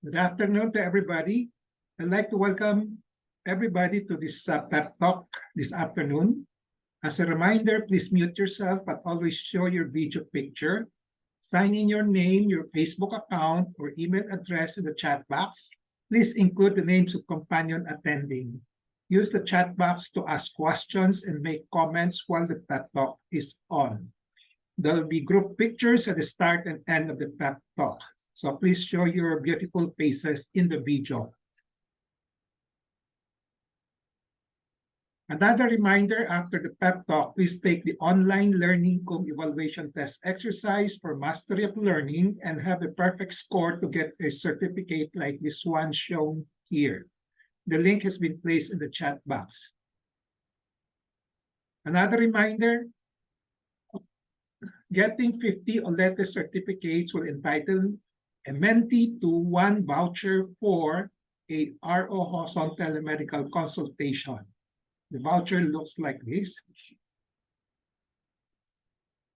Good afternoon to everybody. I'd like to welcome everybody to this pep talk this afternoon. As a reminder, please mute yourself, but always show your video picture. Sign in your name, your Facebook account, or email address in the chat box. Please include the names of companion attending. Use the chat box to ask questions and make comments while the pep talk is on. There will be group pictures at the start and end of the pep talk. So please show your beautiful faces in the video. Another reminder, after the pep talk, please take the online learning evaluation test exercise for mastery of learning and have a perfect score to get a certificate like this one shown here. The link has been placed in the chat box. Another reminder, getting 50 or less certificates will entitle a mentee to 1 voucher for a ROJoson telemedical consultation. The voucher looks like this.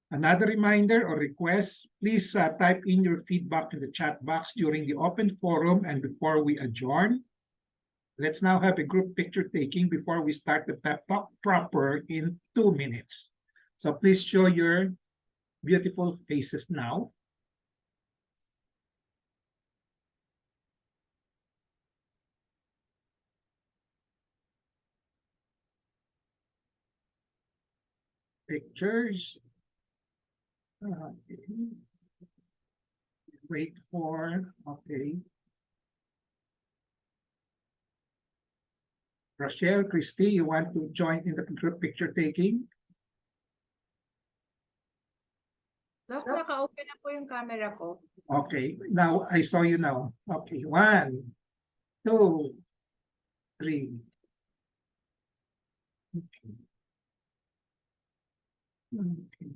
Another reminder or request, please type in your feedback in the chat box during the open forum and before we adjourn. Let's now have a group picture taking before we start the pep talk proper in 2 minutes. So please show your beautiful faces now. Pictures. Wait for, okay. Rochelle, Christy, you want to join in the group picture taking? Naka-open na po yung camera ko. Okay, now I saw you now. Okay, 1, 2, 3. Okay. Okay.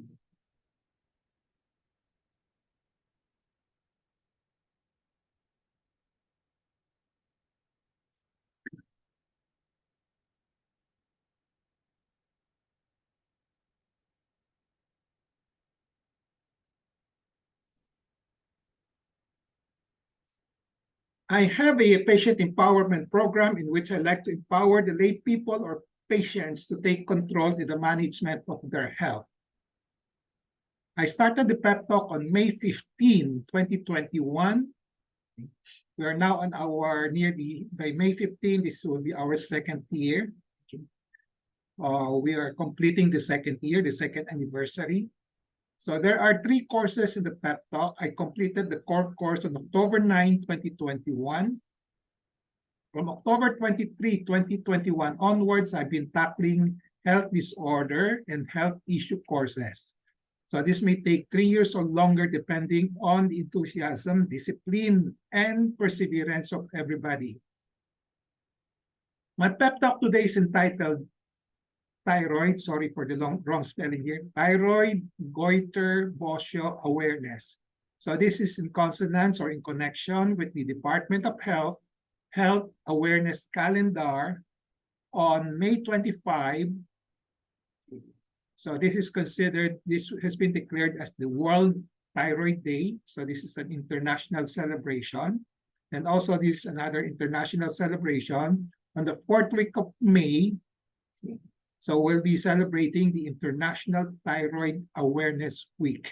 I have a patient empowerment program in which I like to empower the lay people or patients to take control in the management of their health. I started the pep talk on May 15, 2021. We are now on our by May 15, this will be our 2nd year. We are completing the 2nd year, the 2nd anniversary. So there are 3 courses in the pep talk. I completed the core course on October 9, 2021. From October 23, 2021 onwards, I've been tackling health disorder and health issue courses. So this may take 3 years or longer depending on the enthusiasm, discipline, and perseverance of everybody. My pep talk today is entitled Thyroid, sorry for the wrong spelling here, Thyroid, Goiter, BOSYO Awareness. So this is in consonance or in connection with the Department of Health Awareness Calendar on May 25. So this has been declared as the World Thyroid Day. So this is an international celebration. And also this is another international celebration on the 4th week of May. So we'll be celebrating the International Thyroid Awareness Week.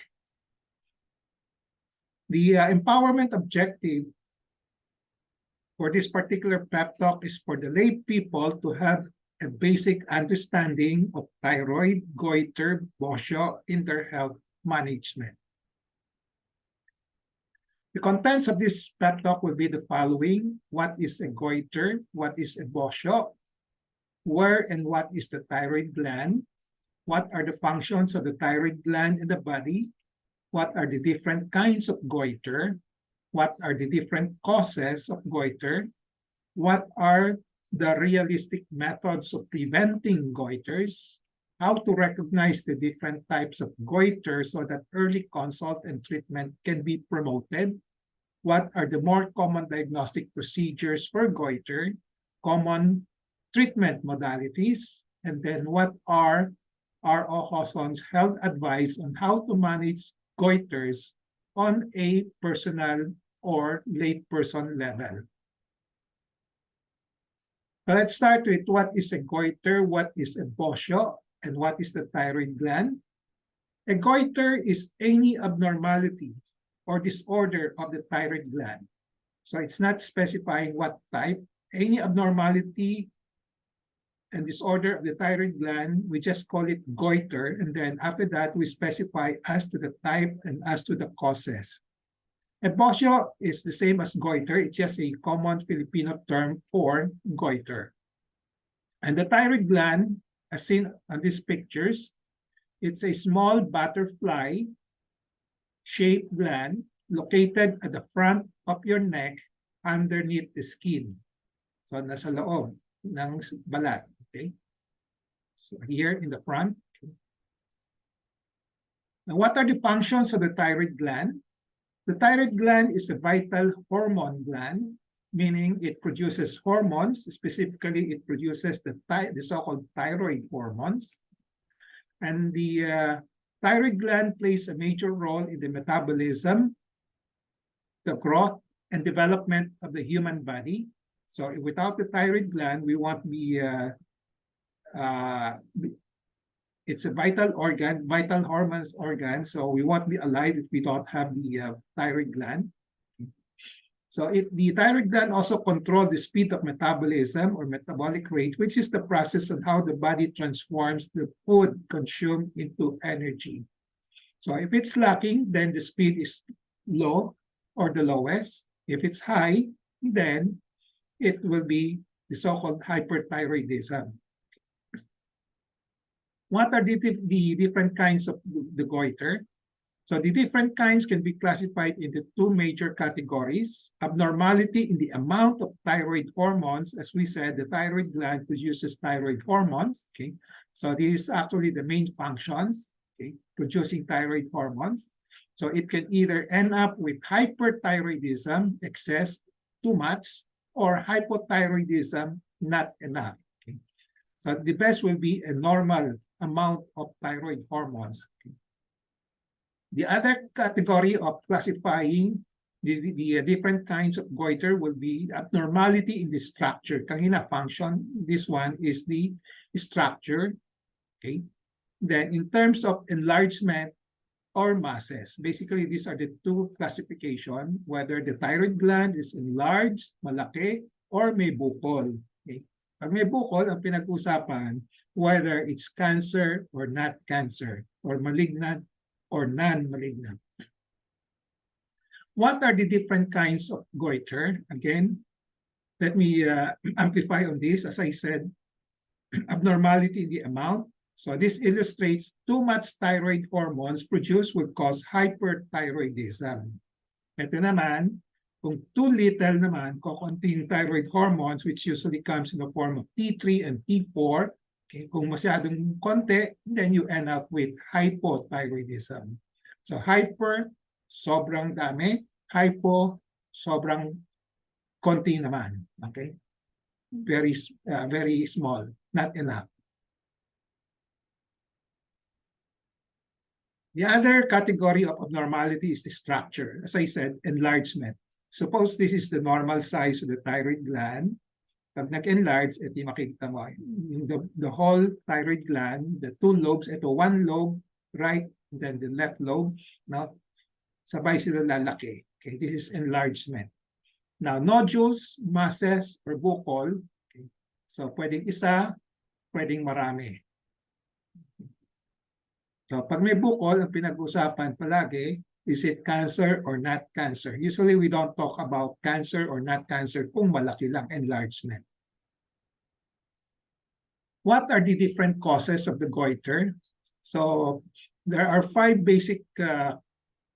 The empowerment objective for this particular pep talk is for the lay people to have a basic understanding of thyroid, goiter, BOSYO in their health management. The contents of this pep talk will be the following. What is a goiter? What is a BOSYO? Where and what is the thyroid gland? What are the functions of the thyroid gland in the body? What are the different kinds of goiter? What are the different causes of goiter? What are the realistic methods of preventing goiters? How to recognize the different types of goiter so that early consult and treatment can be promoted? What are the more common diagnostic procedures for goiter? Common treatment modalities, and then what are ROJoson's health advice on how to manage goiters on a personal or layperson level. Let's start with what is a goiter, what is a BOSYO, and what is the thyroid gland. A goiter is any abnormality or disorder of the thyroid gland. So it's not specifying what type. Any abnormality and disorder of the thyroid gland, we just call it goiter. And then after that, we specify as to the type and as to the causes. A BOSYO is the same as goiter. It's just a common Filipino term for goiter. And the thyroid gland, as seen on these pictures, it's a small butterfly-shaped gland located at the front of your neck underneath the skin. So nasa loob ng balat. Okay. So here in the front. Okay. Now, what are the functions of the thyroid gland? The thyroid gland is a vital hormone gland, meaning it produces hormones. Specifically, it produces the so-called thyroid hormones. And the thyroid gland plays a major role in the metabolism, the growth, and development of the human body. So without the thyroid gland, we won't be, it's a vital organ, vital hormones organ, so we won't be alive if we don't have the thyroid gland. So the thyroid gland also controls the speed of metabolism or metabolic rate, which is the process of how the body transforms the food consumed into energy. So if it's lacking, then the speed is low or the lowest. If it's high, then it will be the so-called hyperthyroidism. What are the different kinds of the goiter? So the different kinds can be classified into two major categories. Abnormality in the amount of thyroid hormones. As we said, the thyroid gland produces thyroid hormones. Okay, so this is actually the main functions, okay, producing thyroid hormones. So it can either end up with hyperthyroidism, excess, too much, or hypothyroidism, not enough. Okay, so the best will be a normal amount of thyroid hormones. Okay. The other category of classifying the different kinds of goiter will be abnormality in the structure. Kanina function, this one is the structure. Okay. Then in terms of enlargement or masses, basically these are the two classifications, whether the thyroid gland is enlarged, malaki, or may bukol. Okay. Pag may bukol, ang pinag-usapan, whether it's cancer or not cancer, or malignant or non-malignant. What are the different kinds of goiter? Again, let me amplify on this. As I said, abnormality in the amount. So this illustrates too much thyroid hormones produced will cause hyperthyroidism. Ito naman, kung too little naman, kukunti yung thyroid hormones, which usually comes in the form of T3 and T4. Okay, kung masyadong konti, then you end up with hypothyroidism. So hyper, sobrang dami. Hypo, sobrang konti naman. Okay? Very small, not enough. The other category of abnormality is the structure. As I said, enlargement. Suppose this is the normal size of the thyroid gland. Pag nag-enlarge, ito yung makikita mo. The whole thyroid gland, the two lobes, ito one lobe, right, and then the left lobe, no? Sabay sila lalaki. Okay, this is enlargement. Now, nodules, masses, or bukol, okay, so pwedeng isa, pwedeng marami. So pag may bukol, ang pinag-usapan palagi, is it cancer or not cancer? Usually, we don't talk about cancer or not cancer kung malaki lang enlargement. What are the different causes of the goiter? So there are 5 basic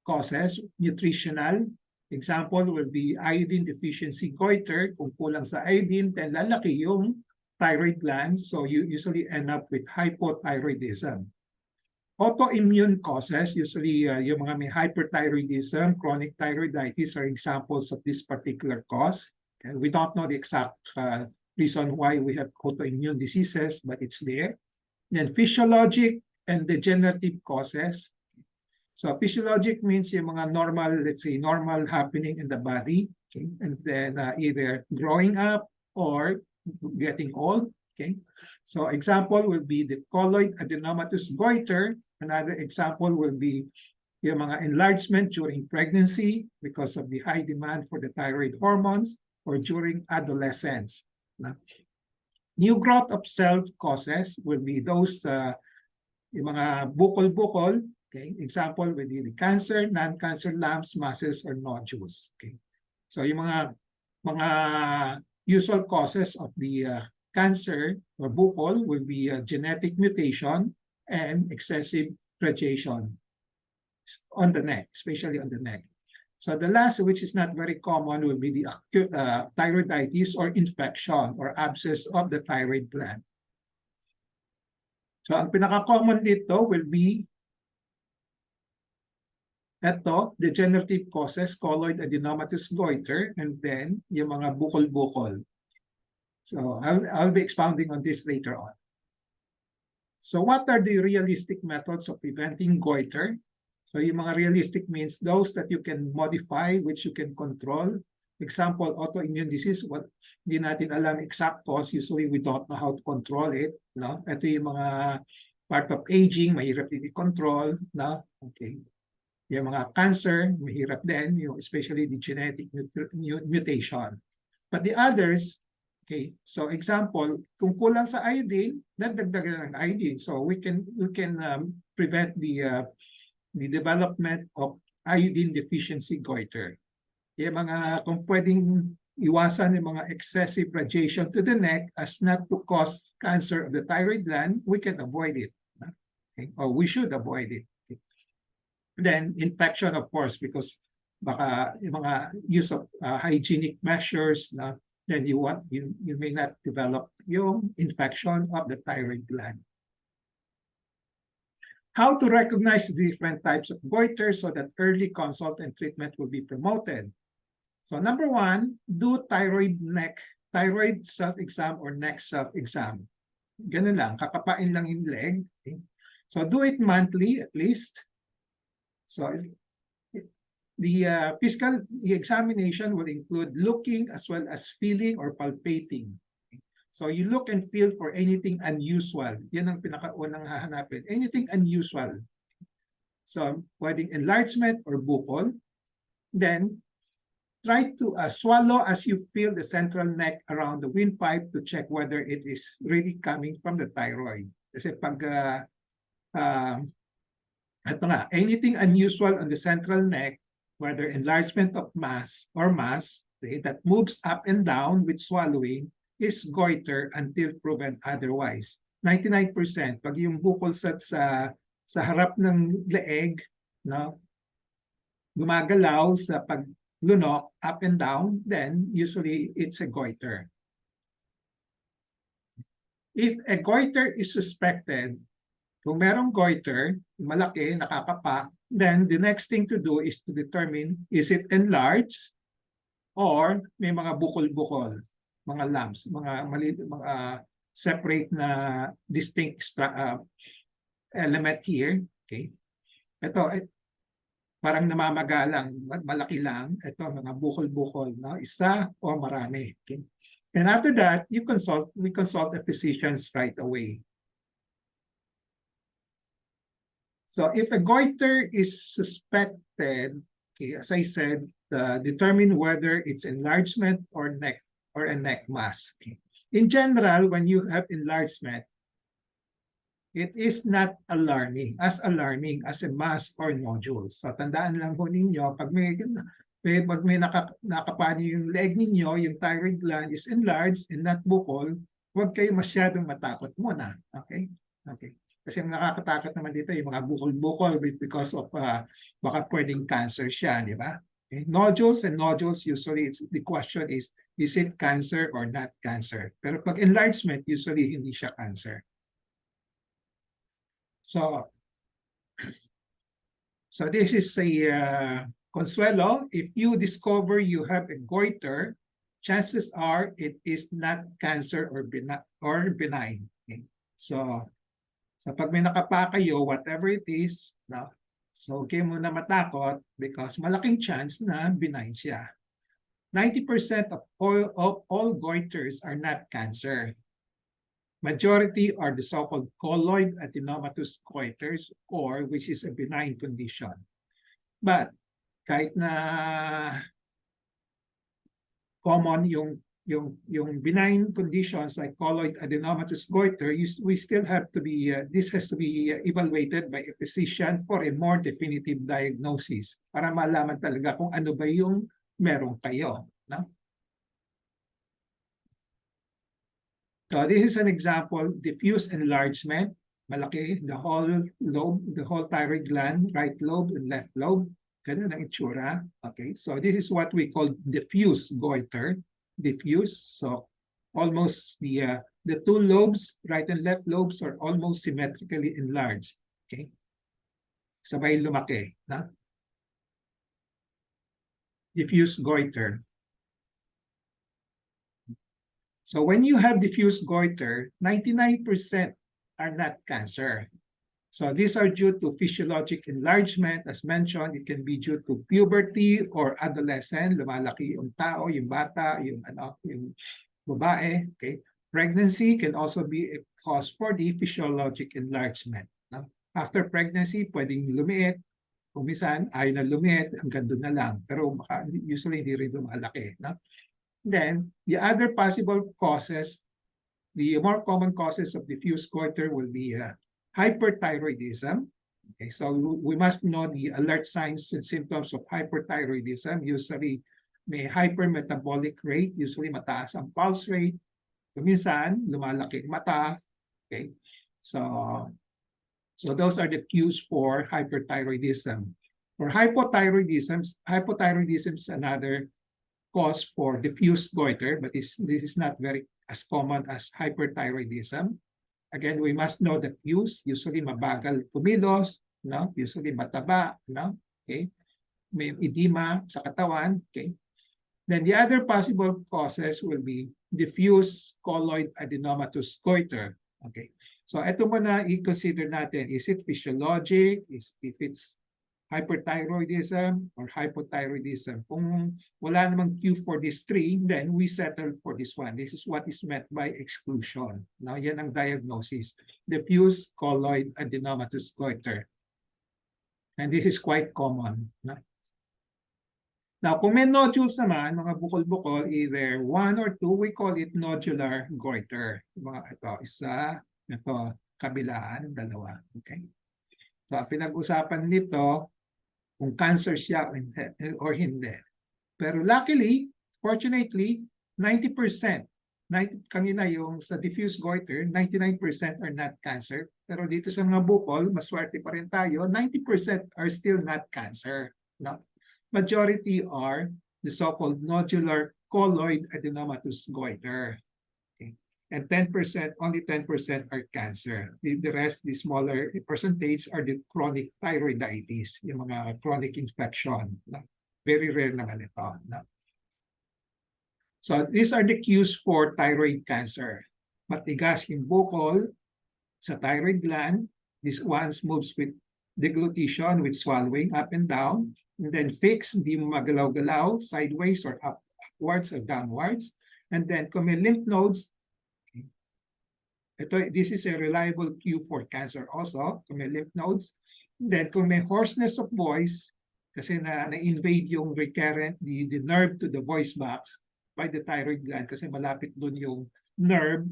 causes. Nutritional, example will be iodine deficiency goiter. Kung kulang sa iodine, then lalaki yung thyroid gland. So you usually end up with hypothyroidism. Autoimmune causes, usually yung mga may hyperthyroidism, chronic thyroiditis are examples of this particular cause. And we don't know the exact reason why we have autoimmune diseases, but it's there. Then physiologic and degenerative causes. So physiologic means yung mga normal, let's say, normal happening in the body, okay? And then either growing up or getting old, okay? So example will be the colloid adenomatous goiter. Another example will be yung mga enlargement during pregnancy because of the high demand for the thyroid hormones or during adolescence. New growth of cell causes will be those yung mga bukol-bukol. Okay, example will be the cancer, non-cancer lumps, masses, or nodules. Okay, so yung mga usual causes of the cancer or bukol will be genetic mutation and excessive radiation on the neck, especially on the neck. So the last, which is not very common, will be the acute thyroiditis or infection or abscess of the thyroid gland. So ang pinaka-common dito will be degenerative causes, colloid adenomatous goiter, and then yung mga bukol-bukol. So I'll be expounding on this later on. So what are the realistic methods of preventing goiter? So yung mga realistic means those that you can modify, which you can control. Example, autoimmune disease, what hindi natin alam exact cause, usually we don't know how to control it. No? Ito yung mga part of aging, mahirap din i-control. No? Okay. Yung mga cancer, mahirap din, especially the genetic mutation. But the others, okay, so example, kung kulang sa iodine, dagdagan ng iodine. So we can prevent the development of iodine deficiency goiter. Yung mga, kung pwedeng iwasan yung mga excessive radiation to the neck as not to cause cancer of the thyroid gland, we can avoid it. Okay? Or we should avoid it. Okay? Then infection, of course, because baka yung mga use of hygienic measures, then you may not develop yung infection of the thyroid gland. How to recognize the different types of goiter so that early consult and treatment will be promoted. So number one, do thyroid self-exam or neck self-exam. Ganun lang, kakapain lang yung leg. Okay? So do it monthly at least. So the physical examination will include looking as well as feeling or palpating. So you look and feel for anything unusual. Yan ang pinakaunang hahanapin. Anything unusual. So pwedeng enlargement or bukol. Then try to swallow as you feel the central neck around the windpipe to check whether it is really coming from the thyroid. Kasi pag anything unusual on the central neck, whether enlargement of mass that moves up and down with swallowing, is goiter until proven otherwise. 99%, pag yung bukol sa harap ng leeg, no, gumagalaw sa paglunok up and down, then usually it's a goiter. If a goiter is suspected, kung merong goiter, malaki, nakakapa, then the next thing to do is to determine, is it enlarged or may mga bukol-bukol, mga lumps, mga separate na distinct element here. Okay. Ito, parang namamagalang, malaki lang. Ito, mga bukol-bukol, no? Isa o marami. Okay. And after that, we consult a physician right away. So if a goiter is suspected, okay, as I said, determine whether it's enlargement or a neck mass. Okay. In general, when you have enlargement, it is not alarming as a mass or nodules. So tandaan lang po ninyo, pag may nakapani yung leg ninyo, yung thyroid gland is enlarged and not bukol, huwag kayo masyadong matakot muna. Okay? Okay. Kasi nakakatakot naman dito yung mga bukol-bukol because of baka pwedeng cancer siya, di ba? Okay. Nodules, usually the question is it cancer or not cancer? Pero pag enlargement, usually hindi siya cancer. So this is a Consuelo. If you discover you have a goiter, chances are it is not cancer or benign. Okay. So pag may nakapa kayo, whatever it is, no, So, okay muna matakot because malaking chance na benign siya. 90% of all goiters are not cancer. Majority are the so-called colloid adenomatous goiters or which is a benign condition. But kahit na common yung benign conditions like colloid adenomatous goiter, we still have to be, this has to be evaluated by a physician for a more definitive diagnosis para malaman talaga kung ano ba yung meron kayo. No? So this is an example, diffuse enlargement, malaki, the whole lobe, the whole thyroid gland, right lobe and left lobe. Ganun ang itsura. Okay, so this is what we call diffuse goiter. Diffuse, so almost the two lobes, right and left lobes, are almost symmetrically enlarged. Okay, sabay lumaki. Na? Diffuse goiter. So when you have diffuse goiter, 99% are not cancer. So these are due to physiologic enlargement. As mentioned, it can be due to puberty or adolescent. Lumalaki yung tao, yung bata, yung babae. Okay. Pregnancy can also be a cause for the physiologic enlargement. No? After pregnancy, pwedeng lumiit. Kung minsan, ayaw na lumiit, hanggang doon na lang. Pero usually hindi rin lumalaki. No? Then, the other possible causes, the more common causes of diffuse goiter will be hyperthyroidism. Okay, so we must know the alert signs and symptoms of hyperthyroidism. Usually, may hypermetabolic rate, usually mataas ang pulse rate. Minsan, lumalaki ang mata. Okay, so those are the cues for hyperthyroidism. For hypothyroidism is another cause for diffuse goiter, but this is not very as common as hyperthyroidism. Again, we must know the cues. Usually mabagal kumilos, no? Usually mataba, no? Okay? May edema sa katawan, okay? Then the other possible causes will be diffuse colloid adenomatous goiter. Okay. So ito muna i-consider natin, is it physiologic? If it's hyperthyroidism or hypothyroidism. Kung wala namang cue for these three, then we settle for this one. This is what is meant by exclusion. Now, yan ang diagnosis. Diffuse colloid adenomatous goiter. And this is quite common. No? Now, kung may nodules naman, mga bukol-bukol, either 1 or 2, we call it nodular goiter. Ito, isa, ito, kabilaan, dalawa. Okay? So, pinag-usapan nito, kung cancer siya or hindi. Pero luckily, fortunately, 90%, kanina yung sa diffuse goiter, 99% are not cancer. Pero dito sa mga bukol, maswerte pa rin tayo, 90% are still not cancer. No? Majority are the so-called nodular colloid adenomatous goiter. Okay. And 10%, only 10% are cancer. The rest, the smaller percentage, are the chronic thyroiditis, yung mga chronic infection. No? Very rare naman ito. No? So these are the cues for thyroid cancer. Matigas yung bukol sa thyroid gland. This one moves with deglutition, with swallowing up and down. And then fixed, hindi mo magalaw-galaw, sideways or upwards or downwards. And then kung may lymph nodes, this is a reliable cue for cancer also, kung may lymph nodes. Then kung may hoarseness of voice, kasi na-invade yung recurrent, the nerve to the voice box by the thyroid gland, kasi malapit dun yung nerve,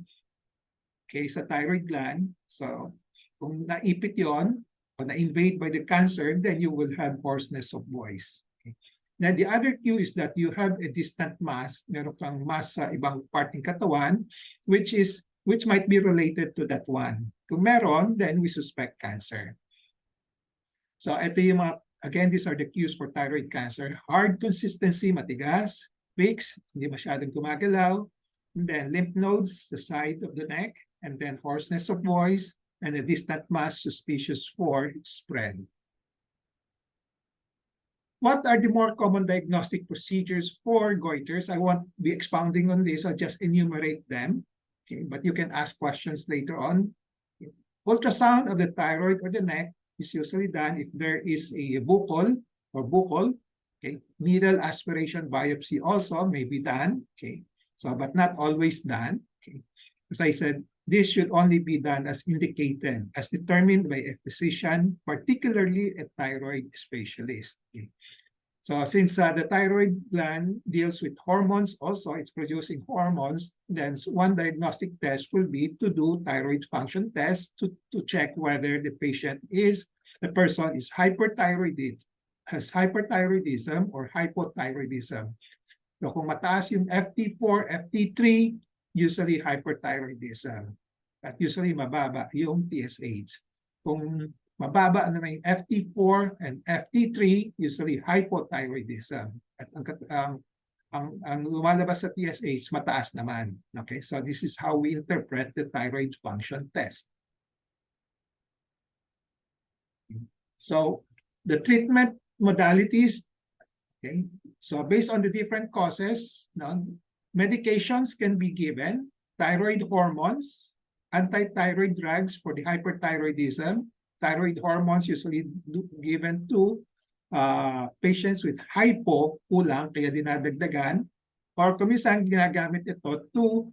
okay, sa thyroid gland. So kung naipit yon or na-invade by the cancer, then you will have hoarseness of voice. Okay. Then the other cue is that you have a distant mass, meron kang mass sa ibang part ng katawan, which might be related to that one. Kung meron, then we suspect cancer. So ito yung mga, again, these are the cues for thyroid cancer. Hard consistency, matigas, fixed, hindi masyadong gumagalaw, and then lymph nodes, the side of the neck, and then hoarseness of voice, and a distant mass suspicious for spread. What are the more common diagnostic procedures for goiters? I won't be expounding on this, I'll just enumerate them. Okay, but you can ask questions later on. Ultrasound of the thyroid or the neck is usually done if there is a buccal or buccal. Okay, needle aspiration biopsy also may be done. Okay, so but not always done. Okay, as I said, this should only be done as indicated, as determined by a physician, particularly a thyroid specialist. Okay. So since the thyroid gland deals with hormones, also it's producing hormones, then one diagnostic test will be to do thyroid function test to check whether the person is hyperthyroidism, has hyperthyroidism or hypothyroidism. So kung mataas yung FT4, FT3, usually hyperthyroidism. At usually mababa yung TSH. Kung mababa naman yung FT4 and FT3, usually hypothyroidism. At ang lumalabas sa TSH, mataas naman. Okay, so this is how we interpret the thyroid function test. So the treatment modalities, okay, so based on the different causes, medications can be given, thyroid hormones, anti-thyroid drugs for the hyperthyroidism, thyroid hormones usually given to patients with hypo, kulang, kaya dinadagdagan, or kuminsan ginagamit ito to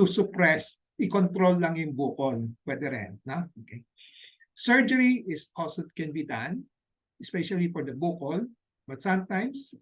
suppress, i-control lang yung bukol, pwede rin. No? Okay. Surgery is also can be done, especially for the buccal, but sometimes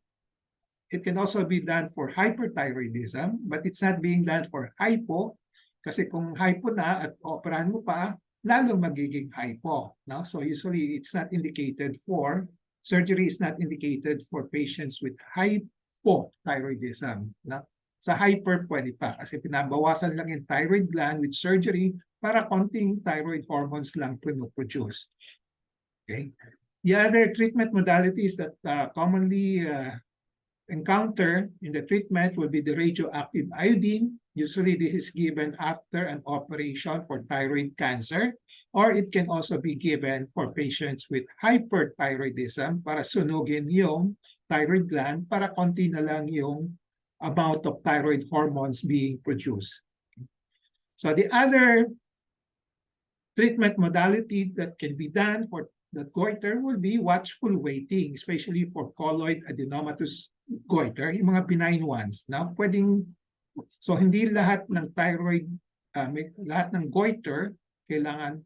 it can also be done for hyperthyroidism, but it's not being done for hypo, kasi kung hypo na at operahan mo pa, lalo magiging hypo. No? So usually it's not indicated for, surgery is not indicated for patients with hypothyroidism. No? Sa hyper pwede pa, kasi pinabawasan lang yung thyroid gland with surgery para konting thyroid hormones lang produce. Okay. The other treatment modalities that commonly encounter in the treatment will be the radioactive iodine. Usually this is given after an operation for thyroid cancer, or it can also be given for patients with hyperthyroidism para sunugin yung thyroid gland para konti na lang yung amount of thyroid hormones being produced. So the other treatment modality that can be done for the goiter will be watchful waiting, especially for colloid adenomatous goiter, yung mga benign ones. Now, so hindi lahat ng thyroid, lahat ng goiter, kailangan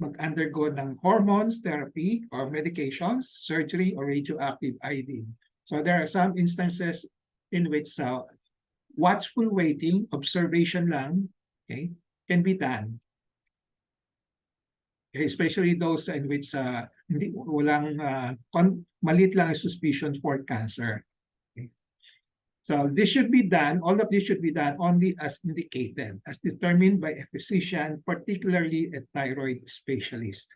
mag-undergo ng hormones therapy or medications, surgery, or radioactive iodine. So there are some instances in which watchful waiting, observation lang, okay, can be done. Especially those in which maliit lang ang suspicion for cancer. Okay. So this should be done, all of this should be done only as indicated, as determined by a physician, particularly a thyroid specialist.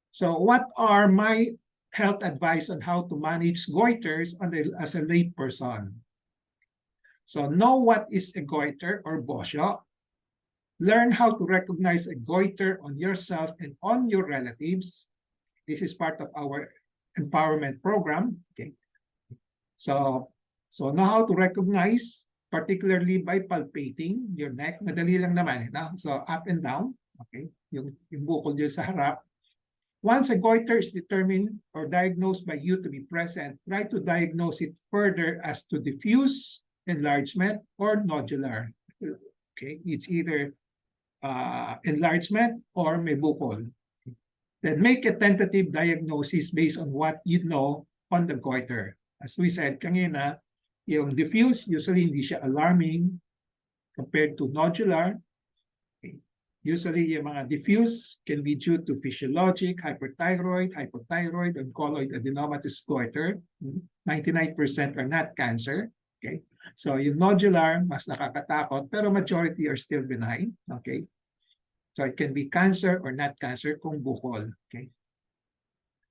So what are my health advice on how to manage goiters as a lay person? So know what is a goiter or BOSYO. Learn how to recognize a goiter on yourself and on your relatives. This is part of our empowerment program. Okay. So know how to recognize, particularly by palpating your neck. Madali lang naman. So up and down. Okay. Yung bukol dyan sa harap. Once a goiter is determined or diagnosed by you to be present, try to diagnose it further as to diffuse, enlargement, or nodular. Okay. It's either enlargement or may bukol. Then make a tentative diagnosis based on what you know on the goiter. As we said kanina, yung diffuse, usually hindi siya alarming compared to nodular. Okay. Usually yung mga diffuse can be due to physiologic, hyperthyroid, hypothyroid, and colloid adenomatous goiter. 99% are not cancer. Okay. So yung nodular, mas nakakatakot, pero majority are still benign. Okay. So it can be cancer or not cancer kung bukol. Okay.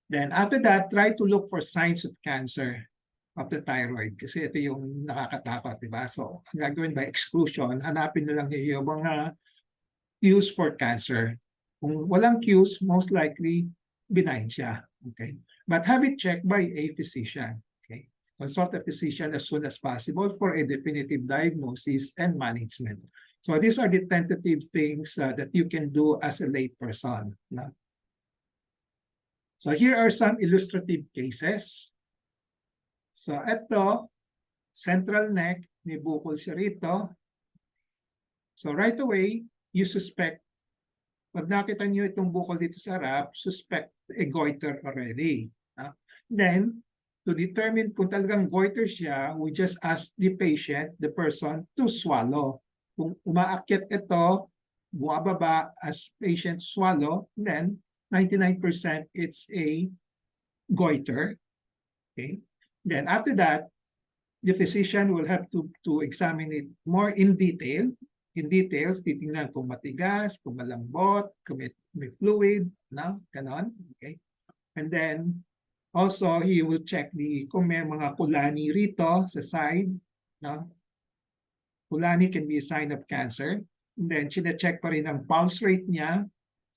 Then after that, try to look for signs of cancer of the thyroid. Kasi ito yung nakakatakot, di ba? So ang gagawin by exclusion, hanapin na lang niyo yung mga cues for cancer. Kung walang cues, most likely benign siya. Okay. But have it checked by a physician. Consult a physician as soon as possible for a definitive diagnosis and management. So these are the tentative things that you can do as a lay person. No? So here are some illustrative cases. So ito, central neck, may bukol siya rito. So right away, you suspect, pag nakita nyo itong bukol dito sa harap, suspect a goiter already. Then, to determine kung talagang goiter siya, we just ask the patient, the person, to swallow. Kung umaakyat ito, bumababa as patient swallow, then 99% it's a goiter. Okay. Then after that, the physician will have to examine it more in detail. In details, titingnan kung matigas, kung malambot, kung may fluid, no? Ganon. Okay. And then, also, he will check kung may mga kulani rito sa side, no? Kulani can be a sign of cancer. And then, chine-check pa rin ang pulse rate niya,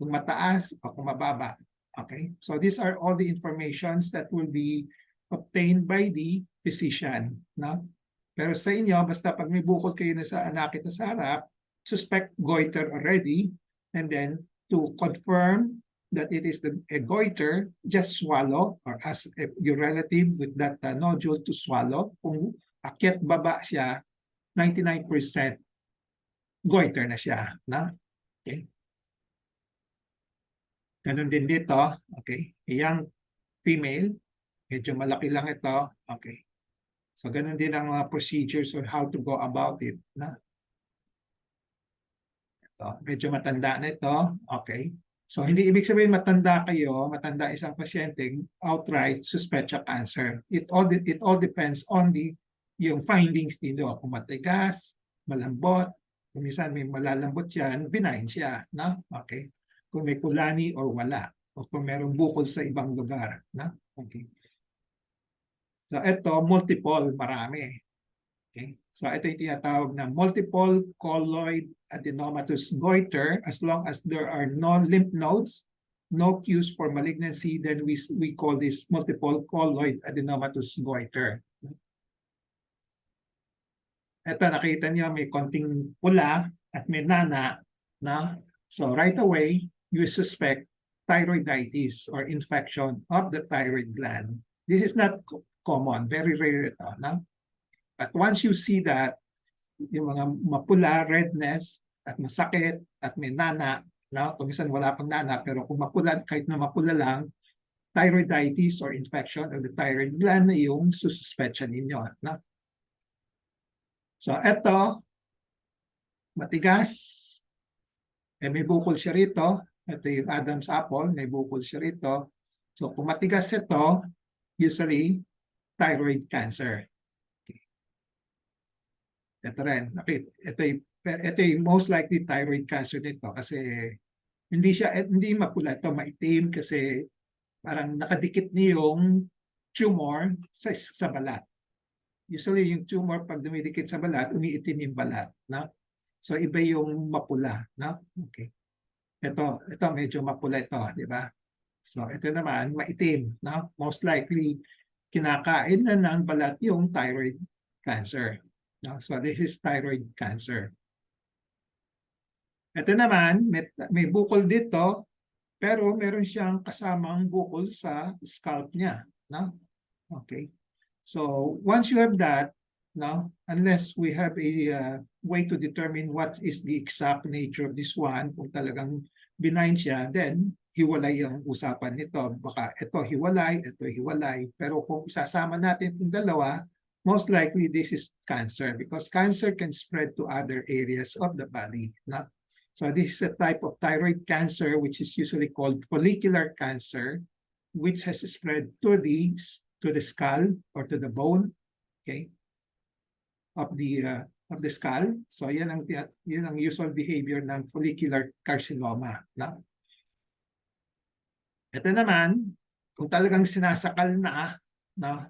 kung mataas o kung mababa. Okay? So, these are all the informations that will be obtained by the physician. No? Pero sa inyo, basta pag may bukol kayo na sa nakita sa harap, suspect goiter already, and then to confirm that it is a goiter, just swallow or ask your relative with that nodule to swallow. Kung akyat baba siya, 99% goiter na siya. Na? Okay. Ganun din dito. Okay. Young female, medyo malaki lang ito. Okay. So, ganun din ang mga procedures on how to go about it. Na? Ito, medyo matanda na ito. Okay. So, hindi ibig sabihin matanda kayo, matanda isang pasyente, outright suspect siya cancer. It all depends on yung findings dito. Kung matigas, malambot, kung minsan may malalambot yan, benign siya. No? Okay. Kung may kulani or wala. O kung merong bukol sa ibang lugar. No? Okay. So, ito, multiple, marami. Okay. So, ito yung tinatawag na multiple colloid adenomatous goiter. As long as there are no lymph nodes, no cues for malignancy, then we call this multiple colloid adenomatous goiter. Ito, nakita niyo may konting pula at may nana. Na? So, right away, you suspect thyroiditis or infection of the thyroid gland. This is not common, very rare ito. No? But once you see that, yung mga mapula, redness, at masakit, at may nana, no? Kung minsan wala pang nana, pero kung mapula, kahit na mapula lang, thyroiditis or infection of the thyroid gland na yung sususpetsya ninyo. No? So, eto, matigas, may bukol siya rito. Ito yung Adam's apple, may bukol siya rito. So, kung matigas ito, usually, thyroid cancer. Ito rin, ito yung most likely thyroid cancer nito kasi hindi mapula ito, maitim kasi parang nakadikit niya yung tumor sa balat. Usually yung tumor pag dumidikit sa balat, umiitim yung balat. No? So iba yung mapula. No? Okay. Ito medyo mapula ito, di ba? So ito naman, maitim. No? Most likely, kinakain na ng balat yung thyroid cancer. No? So this is thyroid cancer. Ito naman, may bukol dito, pero meron siyang kasamang bukol sa scalp niya. No? Okay. So once you have that, no, unless we have a way to determine what is the exact nature of this one, kung talagang benign siya, then hiwalay ang usapan nito. Baka ito hiwalay, ito hiwalay. Pero kung isasama natin yung dalawa, most likely this is cancer because cancer can spread to other areas of the body. No? So this is a type of thyroid cancer which is usually called follicular cancer, which has spread to the skull or to the bone, okay, of the skull. So yan ang usual behavior ng follicular carcinoma. No? Ito naman, kung talagang sinasakal na, no,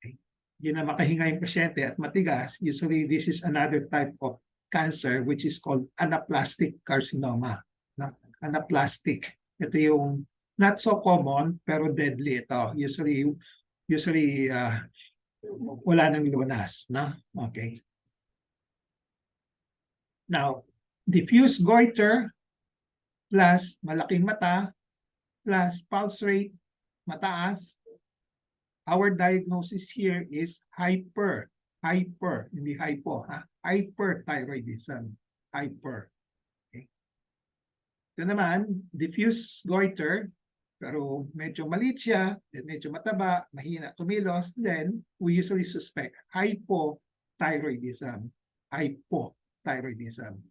hindi na makahinga yung pasyente at matigas, usually this is another type of cancer which is called anaplastic carcinoma. No? Anaplastic. Ito yung not so common pero deadly ito. Usually wala nang lunas. No? Okay. Now, diffuse goiter plus malaking mata plus pulse rate mataas, our diagnosis here is hyper, hindi hypo, hyperthyroidism, hyper. Okay. Ito naman, diffuse goiter, pero medyo maliit siya, then medyo mataba, mahina tumilos, then we usually suspect hypothyroidism. Hypothyroidism.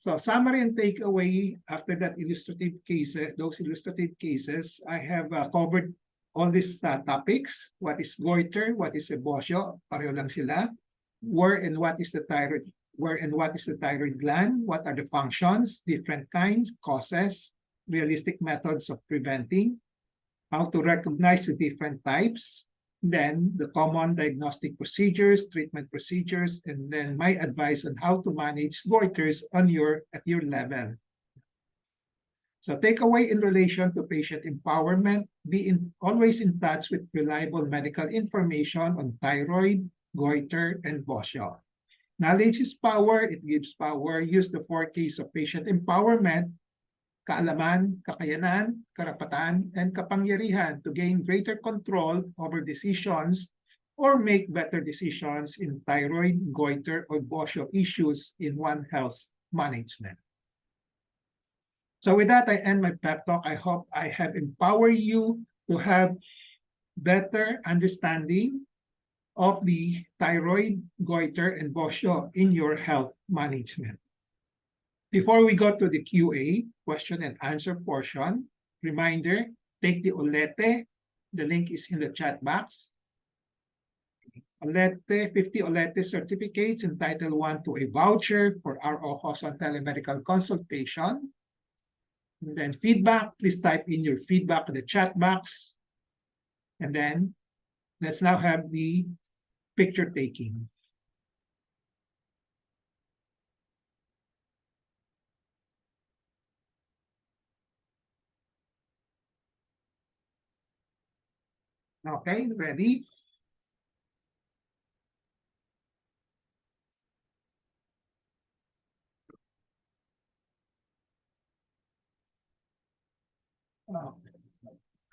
So summary and takeaway after that illustrative cases, those illustrative cases, I have covered all these topics. What is goiter? What is a BOSYO? Pareho lang sila. Where and what is the thyroid? Where and what is the thyroid gland? What are the functions? Different kinds, causes, realistic methods of preventing, how to recognize the different types, then the common diagnostic procedures, treatment procedures, and then my advice on how to manage goiters at your level. So takeaway in relation to patient empowerment, always in touch with reliable medical information on thyroid, goiter, and BOSYO. Knowledge is power, it gives power. Use the 4 Ks of patient empowerment: kaalaman, kakayanan, karapatan, and kapangyarihan to gain greater control over decisions or make better decisions in thyroid, goiter, or BOSYO issues in One Health management. So with that, I end my pep talk. I hope I have empowered you to have better understanding of the thyroid, goiter, and BOSYO in your health management. Before we go to the QA, question and answer portion, reminder, take the OLETE. The link is in the chat box. OLETE, 50 OLETE certificates entitled 1 to a voucher for ROJoson telemedical consultation. And then feedback, please type in your feedback in the chat box. And then let's now have the picture taking. Okay, ready?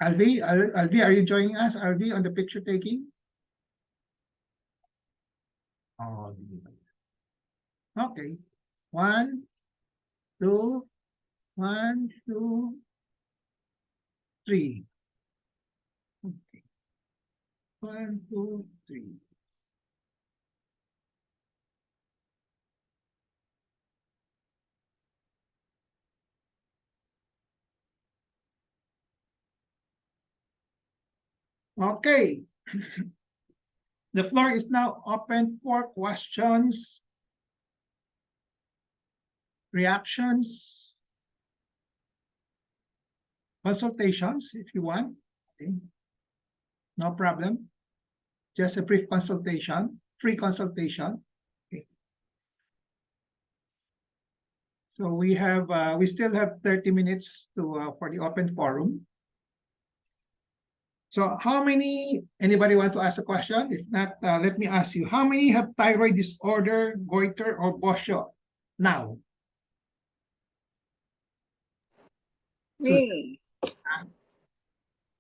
Alvi, are you joining us? Alvi, on the picture taking? Oh, okay. 1, 2, 1, 2, 3. Okay. 1, 2, 3. Okay. The floor is now open for questions, reactions, consultations, if you want. Okay. No problem. Just a brief consultation, free consultation. Okay. So we still have 30 minutes for the open forum. So anybody want to ask a question? If not, let me ask you, how many have thyroid disorder, goiter, or BOSYO now? Me.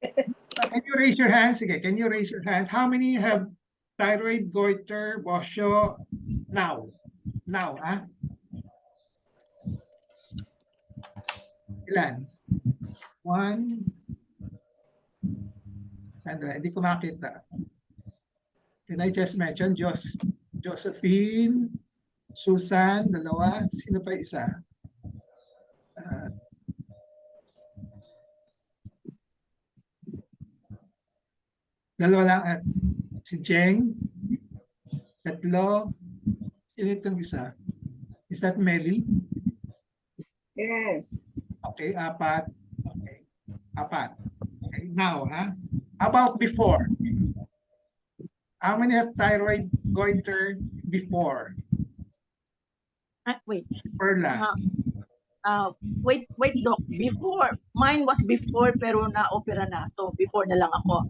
Can you raise your hands? Okay, can you raise your hands? How many have thyroid, goiter, BOSYO now? Now, ah? Ilan? 1. Sandra, hindi ko makita. Can I just mention Josephine, Susan, dalawa. Sino pa isa? Dalawa lang at si Jeng. Tatlo. Sino itong isa? Is that Melly? Yes. Okay, 4. Okay, 4. Okay, now, ha? How about before? How many have thyroid goiter before? Wait. Perla. Wait, Doc. Before, mine was before pero na-opera na. So, before na lang ako.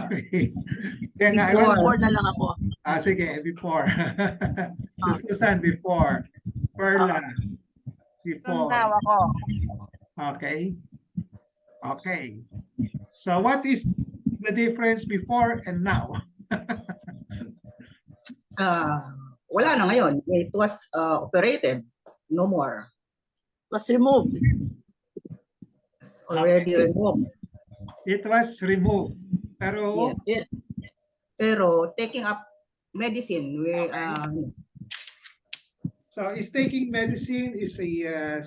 Okay. Kaya nga, Before na lang ako. sige, before. So, Susan, before. Perla, before. Now ako. Okay. Okay. So what is the difference before and now? Wala na ngayon. It was operated. No more. Was removed. It's already removed. It was removed. Pero, Yeah. Pero taking up medicine, so is taking medicine is a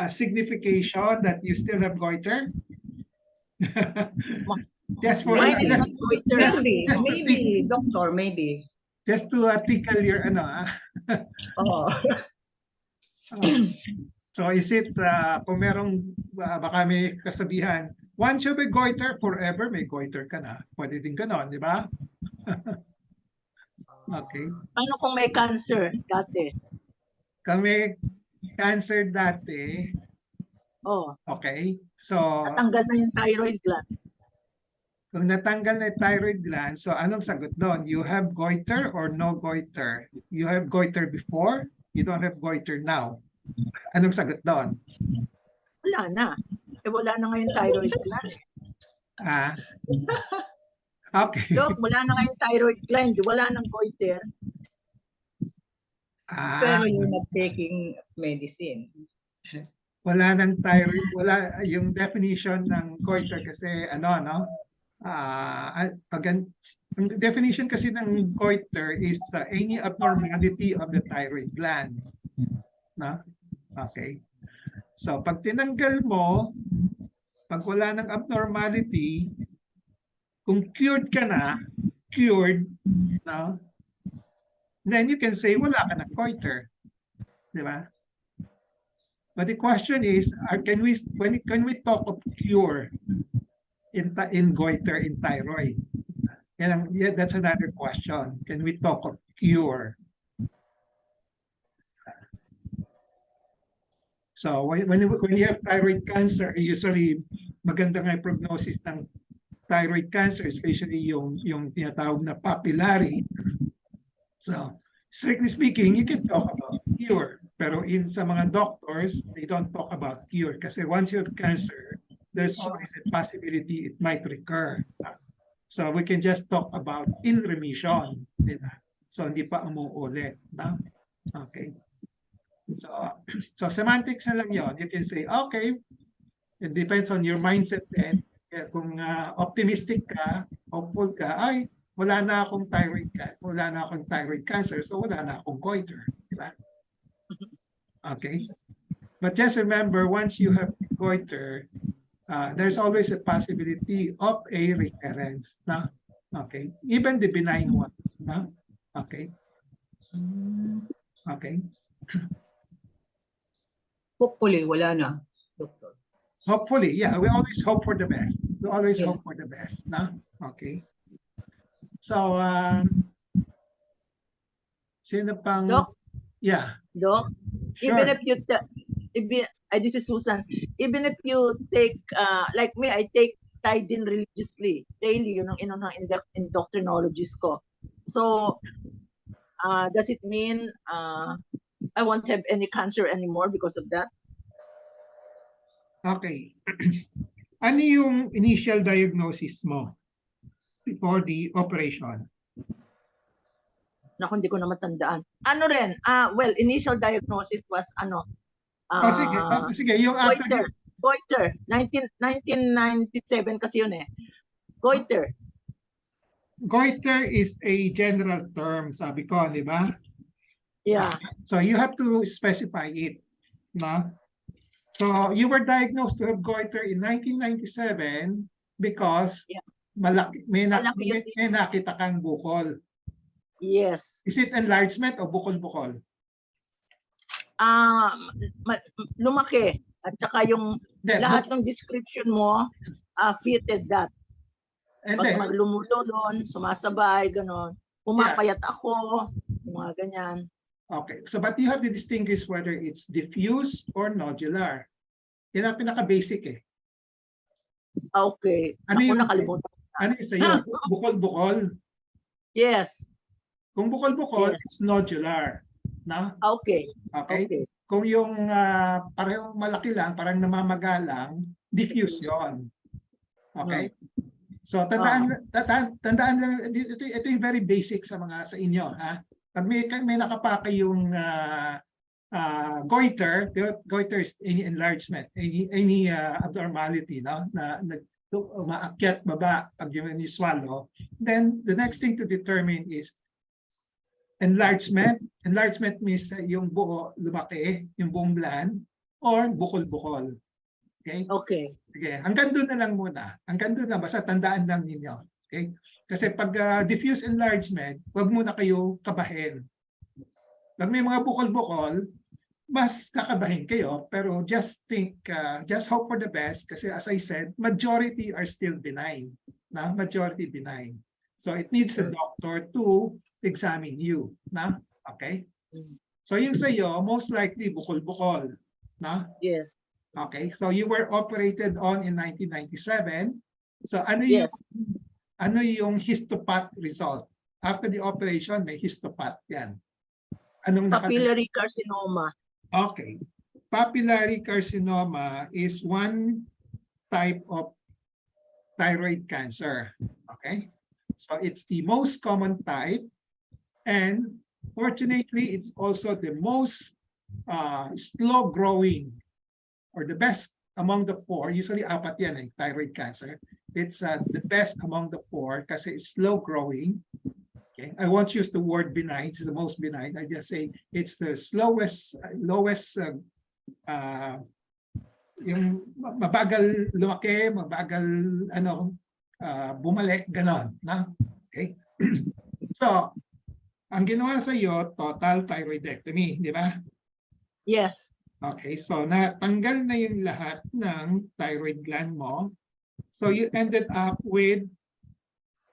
signification that you still have goiter? Just for Why not goiter? maybe, doctor, maybe. just to tickle your Oh. So is it kung merong baka may kasabihan, once you may goiter, forever may goiter ka na. Pwede din ganon, di ba? Okay. Ano kung may cancer dati? Kami cancer dati. Oh, Okay. So natanggal na yung thyroid gland. kung natanggal na yung thyroid gland, so anong sagot doon? You have goiter or no goiter? You have goiter before, you don't have goiter now. Anong sagot doon? Wala na. Wala na ngayon thyroid gland. Okay. Dok, wala na ngayon thyroid gland. Wala nang goiter. Pero you're not taking medicine. Wala nang thyroid, wala yung definition ng goiter kasi ang definition kasi ng goiter is any abnormality of the thyroid gland. No? Okay. So pag tinanggal mo, pag wala ng abnormality, kung cured ka na, no? Then you can say wala ka ng goiter. Di ba? But the question is, can we talk of cure in goiter in thyroid? Yeah, that's another question. Can we talk of cure? So when you have thyroid cancer, usually maganda nga yung prognosis ng thyroid cancer, especially yung tinatawag na papillary. So strictly speaking, you can talk about cure. Pero sa mga doctors, they don't talk about cure kasi once you have cancer, there's always a possibility it might recur. So we can just talk about in remission. So hindi pa umuulit. Okay. So semantics na lang yon. You can say, okay, it depends on your mindset then. Kung optimistic ka, hopeful ka, ay, wala na akong thyroid cancer, so wala na akong goiter. Diba? Okay. But just remember, once you have goiter, there's always a possibility of a recurrence. No? Okay. Even the benign ones. No? Okay. Okay. Hopefully, wala na, doctor. Hopefully, yeah. We always hope for the best. We always hope for the best. No? Okay. So, sino pang... Doc? Yeah. Doc? Sure. Even if you... this is Susan. Even if you take, like me, I take Tidin religiously, daily, yun ang endocrinologist ko. So, does it mean I won't have any cancer anymore because of that? Okay. Ano yung initial diagnosis mo before the operation? Naku, hindi ko na matandaan. Ano rin, well, initial diagnosis was sige, yung after... Goiter. 1997 kasi yun eh. Goiter. Goiter is a general term, sabi ko, di ba? Yeah. So you have to specify it. No? So you were diagnosed to have goiter in 1997 because may nakita kang bukol. Yes. Is it enlargement o bukol-bukol? Lumaki. At saka yung lahat ng description mo fitted that. And pag maglumululon, sumasabay, gano'n. Pumapayat ako, mga ganyan. Okay. So, but you have to distinguish whether it's diffuse or nodular. Yan ang pinaka-basic eh. Okay. Ano yung nakalimutan. Ano yung sa'yo? Bukol-bukol? Yes. Kung bukol-bukol, it's nodular. No? Okay. Okay. Kung yung parang malaki lang, parang namamagalang, diffuse yun. Okay? So tandaan lang, ito yung very basic sa inyo, ha. Pag may nakapake yung goiter is any enlargement, any abnormality, no, na umaakyat baba pag you swallow, then the next thing to determine is enlargement. Enlargement means yung buo lumaki, yung buong gland, or bukol-bukol. Okay? Okay. Sige, hanggang doon na lang muna. Hanggang doon na, basta tandaan lang ninyo. Okay? Kasi pag diffuse enlargement, huwag muna kayo kabahin. Pag may mga bukol-bukol, mas kakabahin kayo, pero just hope for the best, kasi as I said, majority are still benign. Na? Majority benign. So it needs a doctor to examine you. Na? Okay? So yung sa iyo, most likely bukol-bukol. Na? Yes. Okay, so you were operated on in 1997. So Yes. ano yung histopath result? After the operation, may histopath yan. Anong Papillary carcinoma. Okay. Papillary carcinoma is one type of thyroid cancer. Okay? So it's the most common type, and fortunately, it's also the most slow growing, or the best among the four. Usually apat yan, thyroid cancer. It's the best among the four kasi it's slow growing. Okay, I won't use the word benign. It's the most benign. I just say it's the lowest, yung mabagal lumaki, mabagal bumalik, ganon. Na? Okay. So, ang ginawa sa iyo, total thyroidectomy, di ba? Yes. Okay, so natanggal na yung lahat ng thyroid gland mo. So you ended up with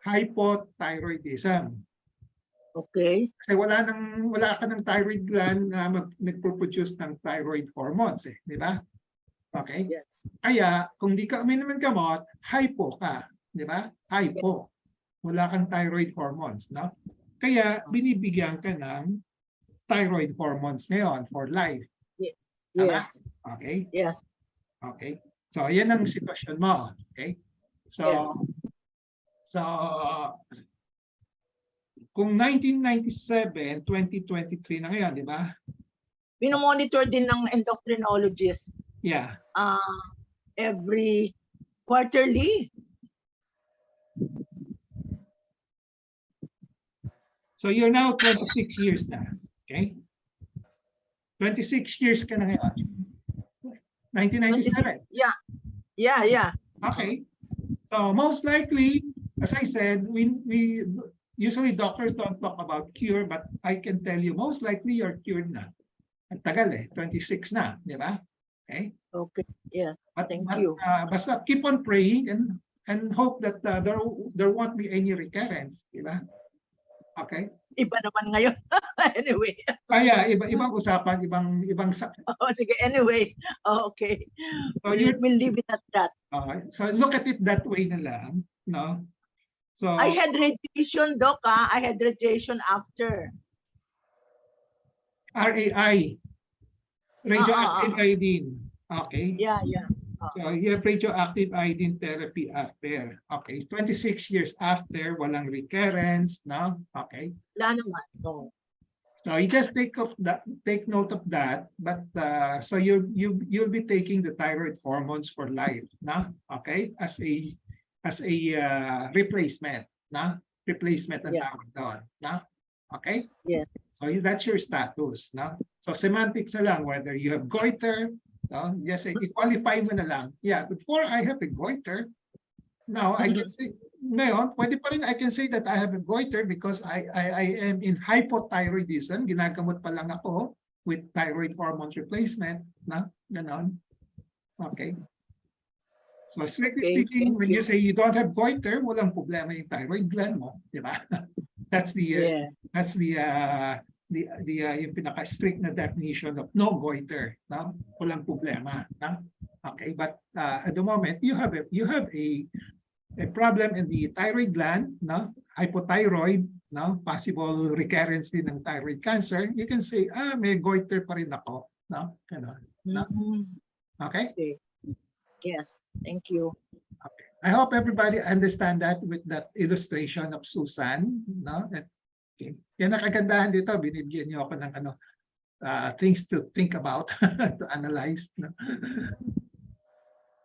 hypothyroidism. Okay. Kasi wala ka ng thyroid gland na nagpo-produce ng thyroid hormones, di ba? Okay? Yes. Kaya kung di ka uminom ng gamot, hypo ka, di ba? Hypo. Wala kang thyroid hormones, no? Kaya binibigyan ka ng thyroid hormones ngayon for life. Yes. Okay? Yes. Okay. So, yan ang sitwasyon mo. Okay? So, Yes. so kung 1997, 2023 na ngayon, di ba? Minomonitor din ng endocrinologist Yeah. every quarterly. So, you're now 26 years na. Okay? 26 years ka na ngayon. 1997. Yeah. Yeah, yeah. Okay. So most likely, as I said, we usually doctors don't talk about cure, but I can tell you most likely you're cured na. Ang tagal 26 na, di ba? Okay? Okay. Yes. But, Thank you. Basta keep on praying and hope that there won't be any recurrence, di ba? Okay? Iba naman ngayon. Anyway. Kaya ibang usapan, ibang Oh, sige. Anyway. Oh, okay. So We'll leave it at that. so look at it that way na lang, no? So I had radiation, Doc. I had radiation after. RAI, radioactive iodine. Okay. Yeah, yeah. So you have radioactive iodine therapy after. Okay. 26 years after, walang recurrence, no? Okay. Wala naman. No. So you just take note of that. But so you'll be taking the thyroid hormones for life, no? Okay, as a replacement, no? Replacement ang tawag doon, no? Okay. Yes. So that's your status, no? So semantics na lang whether you have goiter. No, just say, i-qualify mo na lang. Yeah, before I have a goiter, now I can say, ngayon, pwede pa rin I can say that I have a goiter because I am in hypothyroidism. Ginagamot pa lang ako with thyroid hormone replacement. Na, ganon. Okay. So strictly speaking, when you say you don't have goiter, walang problema yung thyroid gland mo, di ba? That's the yung pinaka-strict na definition of no goiter, no? Walang problema, no? Okay, but at the moment you have a problem in the thyroid gland, no? Hypothyroid, no? Possible recurrence din ng thyroid cancer. You can say, may goiter pa rin ako. No? Ganon. No? Okay? Okay. Yes, thank you. Okay. I hope everybody understand that with that illustration of Susan. No? Okay. Yan ang kagandahan dito. Binibigyan niyo ako ng things to think about, to analyze. No?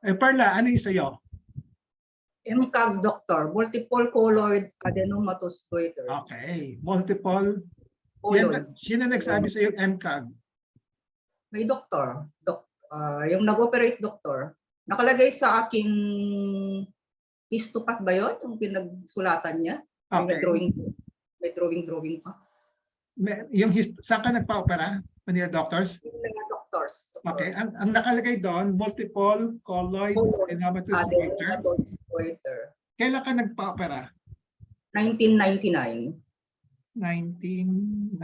Perla, ano yung sa'yo? MCAG, doctor, multiple colloid adenomatous goiter. Okay. Multiple. Colloid. Sino nagsabi sa'yo MCAG? May doktor, yung nag-operate doktor, nakalagay sa aking histopath ba yun? Yung pinagsulatan niya? Okay. May drawing pa. Saan ka nagpa-opera? Manila doctors? Yung doctors. Okay. Ang nakalagay doon, multiple colloid adenomatous goiter. Goiter. Kailan ka nagpa-opera? 1999. 1999.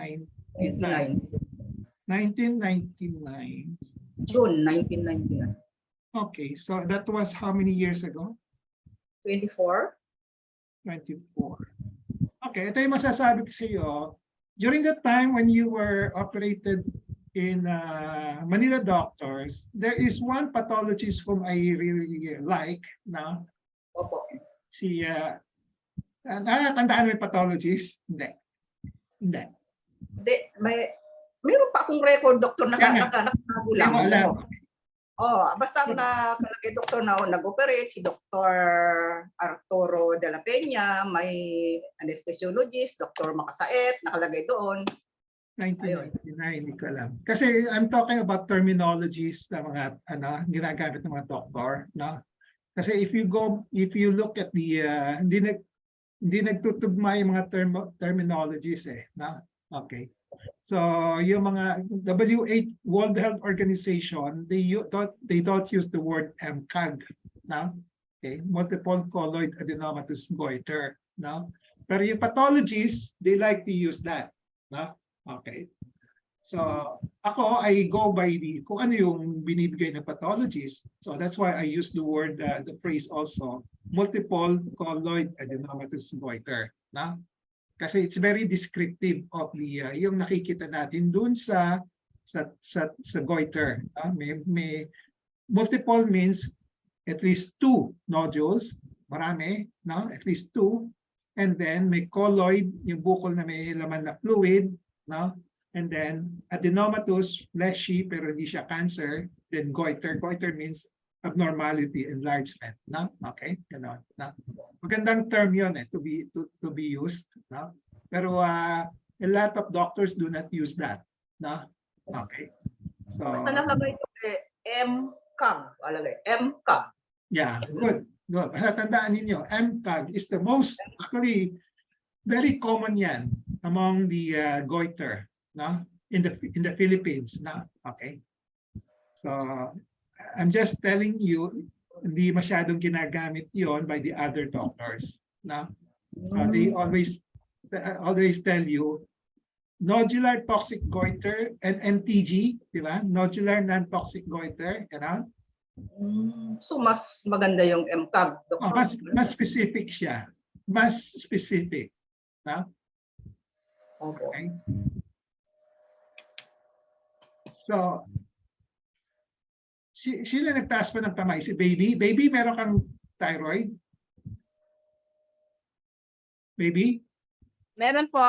June 1999. Okay, so that was how many years ago? 24. 24. Okay, ito yung masasabi ko sa iyo. During the time when you were operated in Manila doctors, there is one pathologist whom I really like. No? Opo. Si, tandaan mo yung pathologist? Hindi. Hindi, mayroon pa akong record, doktor, nakatago lang. Basta nakalagay, doktor, na nag-operate si Dr. Arturo de la Peña, may anesthesiologist, Dr. Makasaet, nakalagay doon. 1999, hindi ko alam. Kasi I'm talking about terminologies na mga ginagamit ng mga doktor, no? Kasi if you look at the hindi nagtutugma yung mga terminologies no? Okay. So yung mga World Health Organization, they don't use the word MCAG, no? Okay, multiple colloid adenomatous goiter, no? Pero yung pathologists, they like to use that, no? Okay. So ako, I go by kung ano yung binibigay ng pathologist. So that's why I use the word, the phrase also, multiple colloid adenomatous goiter, no? Kasi it's very descriptive of the yung nakikita natin dun sa goiter. May multiple means at least 2 nodules, marami, no? At least 2. And then may colloid, yung bukol na may laman na fluid, no? And then adenomatous, fleshy pero hindi siya cancer. Then goiter. Goiter means abnormality, enlargement, no? Okay, ganon. No? Magandang term yun to be used, no? Pero a lot of doctors do not use that, no? Okay. So basta nakalagay ito MCAG, MCAG. Yeah, good. Good. Tandaan ninyo, MCAG is the most, actually, very common yan among the goiter, no? In the Philippines, no? Okay. So I'm just telling you, hindi masyadong ginagamit yon by the other doctors, no? So they always tell you nodular toxic goiter and NTG, di ba? Nodular non-toxic goiter, gano'n? So mas maganda yung MCAG, doctor. Mas specific siya. Mas specific, no? Okay. So sila nagtaas pa ng kamay? Si Baby? Baby, meron kang thyroid? Baby? Meron po.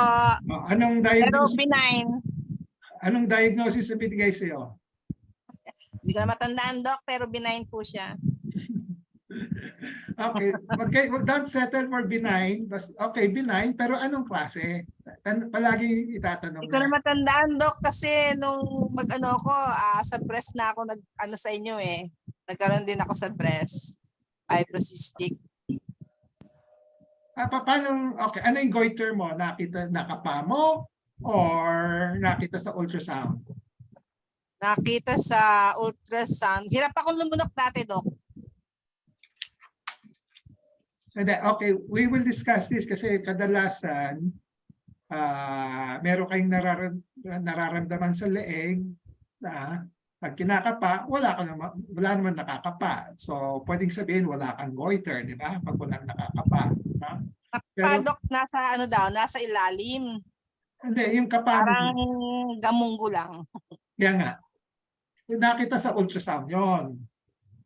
Anong Pero diagnosis? benign. Anong diagnosis na binigay sa'yo? Hindi ko na matandaan, Doc, pero benign po siya. Okay. Don't settle for benign. Okay, benign. Pero anong klase? Palagi itatanong Hindi ko na matandaan, Doc, kasi nung mag-ano ko, sa breast na ako nag-ano sa inyo Nagkaroon din ako sa breast. Fibrocystic. Paano, okay, ano yung goiter mo? Nakapa mo or nakita sa ultrasound? Nakita sa ultrasound. Hirap akong lumunok dati, Doc. Okay, we will discuss this kasi kadalasan meron kayong nararamdaman sa leeg na pag kinakapa, wala naman nakakapa. So, pwedeng sabihin wala kang goiter, di ba? Pag walang nakakapa. No? Pero, Doc, nasa ilalim. Hindi, yung kapa. Parang gamunggo lang. Kaya nga. nakita sa ultrasound yon.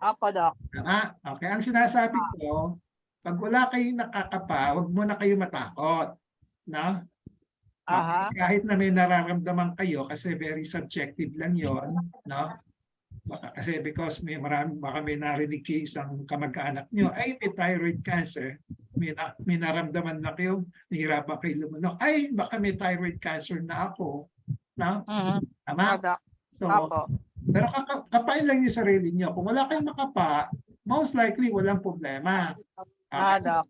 Opo, Doc. Tama? Okay, ang sinasabi ko, pag wala kayong nakakapa, huwag mo na kayo matakot. No? Aha. Kahit na may nararamdaman kayo, kasi very subjective lang yon, no? Baka kasi because baka may narinig kayo isang kamag-anak nyo, ay may thyroid cancer, may naramdaman na kayo, nahirapan kayo lumunok, ay baka may thyroid cancer na ako. No? Tama? Doc. So, Opo. pero kapain lang yung sarili nyo. Kung wala kayong makapa, most likely walang problema. Doc.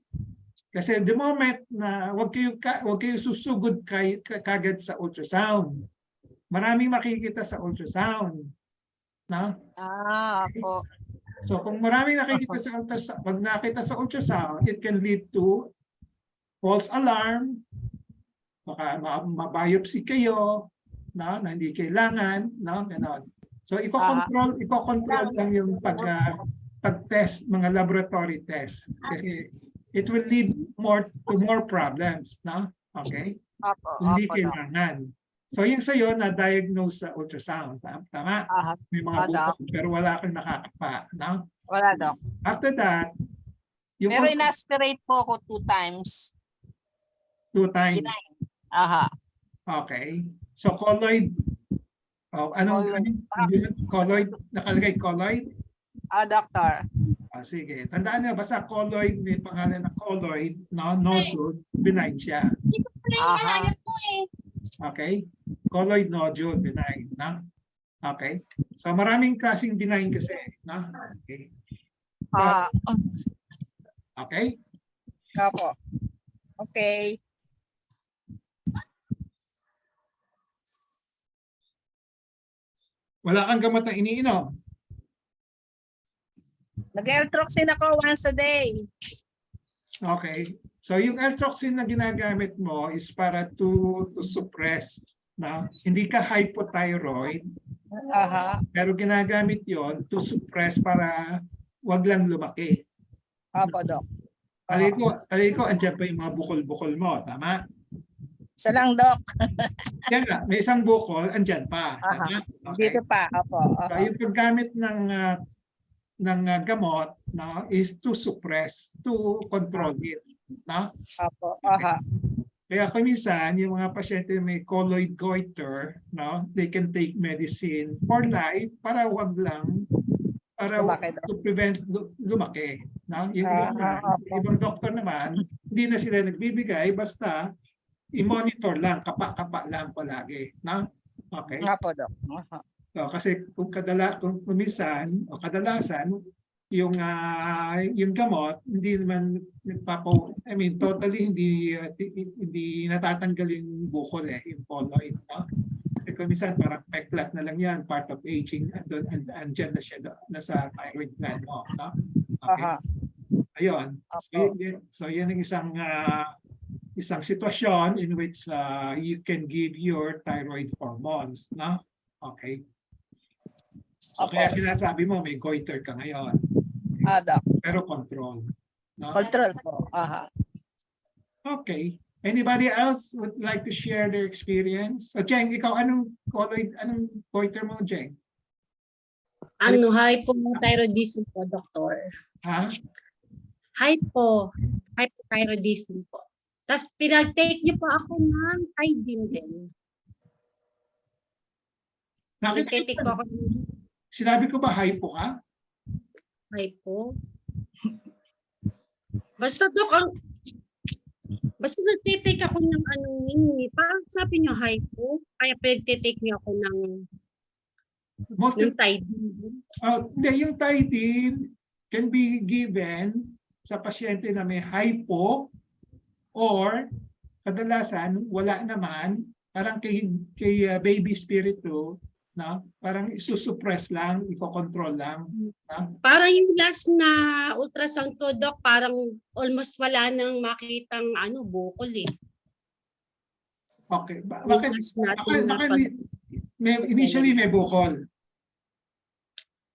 Kasi the moment na wag kayo susugod kagad sa ultrasound. Maraming makikita sa ultrasound. No? Opo. So kung maraming nakikita sa ultrasound, pag nakita sa ultrasound, it can lead to false alarm, baka ma-biopsy kayo, no? Na hindi kailangan, no? Ganon. So iko-control lang yung pag-test, mga laboratory test. Kasi it will lead to more problems, no? Okay? Hindi kailangan. So yung sa'yo na-diagnose sa ultrasound, tama? May mga bukol, pero wala kang nakakapa, no? Wala, Doc. After that, Pero in-aspirate po ako 2 times. 2 times. Aha. Okay. So colloid, colloid, nakalagay colloid? Doctor. Sige, tandaan niyo, basta colloid, may pangalan na colloid, no? Nodule, benign siya. Aha. Okay? Colloid nodule, benign. No? Okay? So maraming klaseng benign kasi. No? Okay? Okay? Opo. Okay. Wala kang gamot na iniinom? Nag-L-Troxin ako once a day. Okay. So yung L-Troxin na ginagamit mo is para to suppress. No? Hindi ka hypothyroid. Aha. Pero ginagamit yon to suppress para wag lang lumaki. Opo, Doc. Alay ko, andyan pa yung mga bukol-bukol mo. Tama? Isa lang, Doc. Yan nga, may isang bukol, andyan pa. Tama? Okay. Dito pa. Opo. So yung paggamit ng gamot, no, is to suppress, to control it. No? Opo. Aha. Kaya kung minsan, yung mga pasyente may colloid goiter, no, they can take medicine for life para wag lang, para to prevent lumaki. No? Yung ibang doktor naman, hindi na sila nagbibigay, basta i-monitor lang, kapa-kapa lang palagi. No? Okay? Opo, Doc. So, kasi kung minsan o kadalasan yung gamot hindi naman totally hindi natatanggal yung bukol yung colloid, no? Kasi kung minsan parang peklat na lang yan, part of aging, andyan na siya nasa thyroid gland mo, no? Okay. Ayun. So yan ang isang sitwasyon in which you can give your thyroid hormones, no? Okay. So kaya sinasabi mo may goiter ka ngayon. Pero control. No? Control po. Aha. Okay. Anybody else would like to share their experience? So Jeng, ikaw anong goiter mo, Jeng? Hypothyroidism po, Doktor. Ha? Hypothyroidism po. Tapos pinag-take niyo po ako ng iodine din. Nag-take po ako. Sinabi ko ba hypo ka? Hypo? Basta nag-take ako ng parang sabi niyo hypo, kaya pinag-take niyo ako ng Thydine. Hindi, yung Thydine can be given sa pasyente na may hypo or kadalasan wala naman, parang kay baby spirito, no? Parang isusuppress lang, iko-control lang. No? Parang yung last na ultrasound to, Doc, parang almost wala nang makitang bukol eh. Okay. Bakit initially may bukol?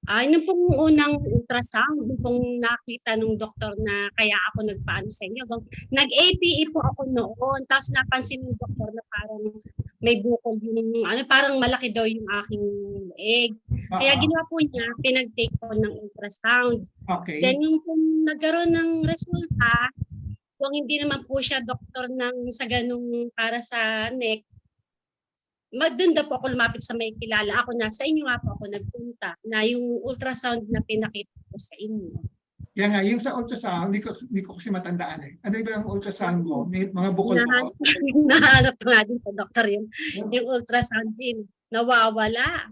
Yun pong unang ultrasound, yung pong nakita nung doktor na kaya ako nagpaano sa inyo. Nag-APE po ako noon, tapos napansin ng doktor na parang may bukol yung ano, parang malaki daw yung aking leeg. Kaya ginawa po niya, pinag-take ko ng ultrasound. Okay. Then yung nagkaroon ng resulta, kung hindi naman po siya doktor sa ganung para sa neck, doon daw po ako lumapit sa may kilala. Ako na, sa inyo nga po ako nagpunta na yung ultrasound na pinakita ko sa inyo. Yan nga, yung sa ultrasound, hindi ko kasi matandaan eh. Ano ba yung ultrasound mo? May mga bukol-bukol? Nahanap ko nga din po, doktor, yung ultrasound din. Nawawala.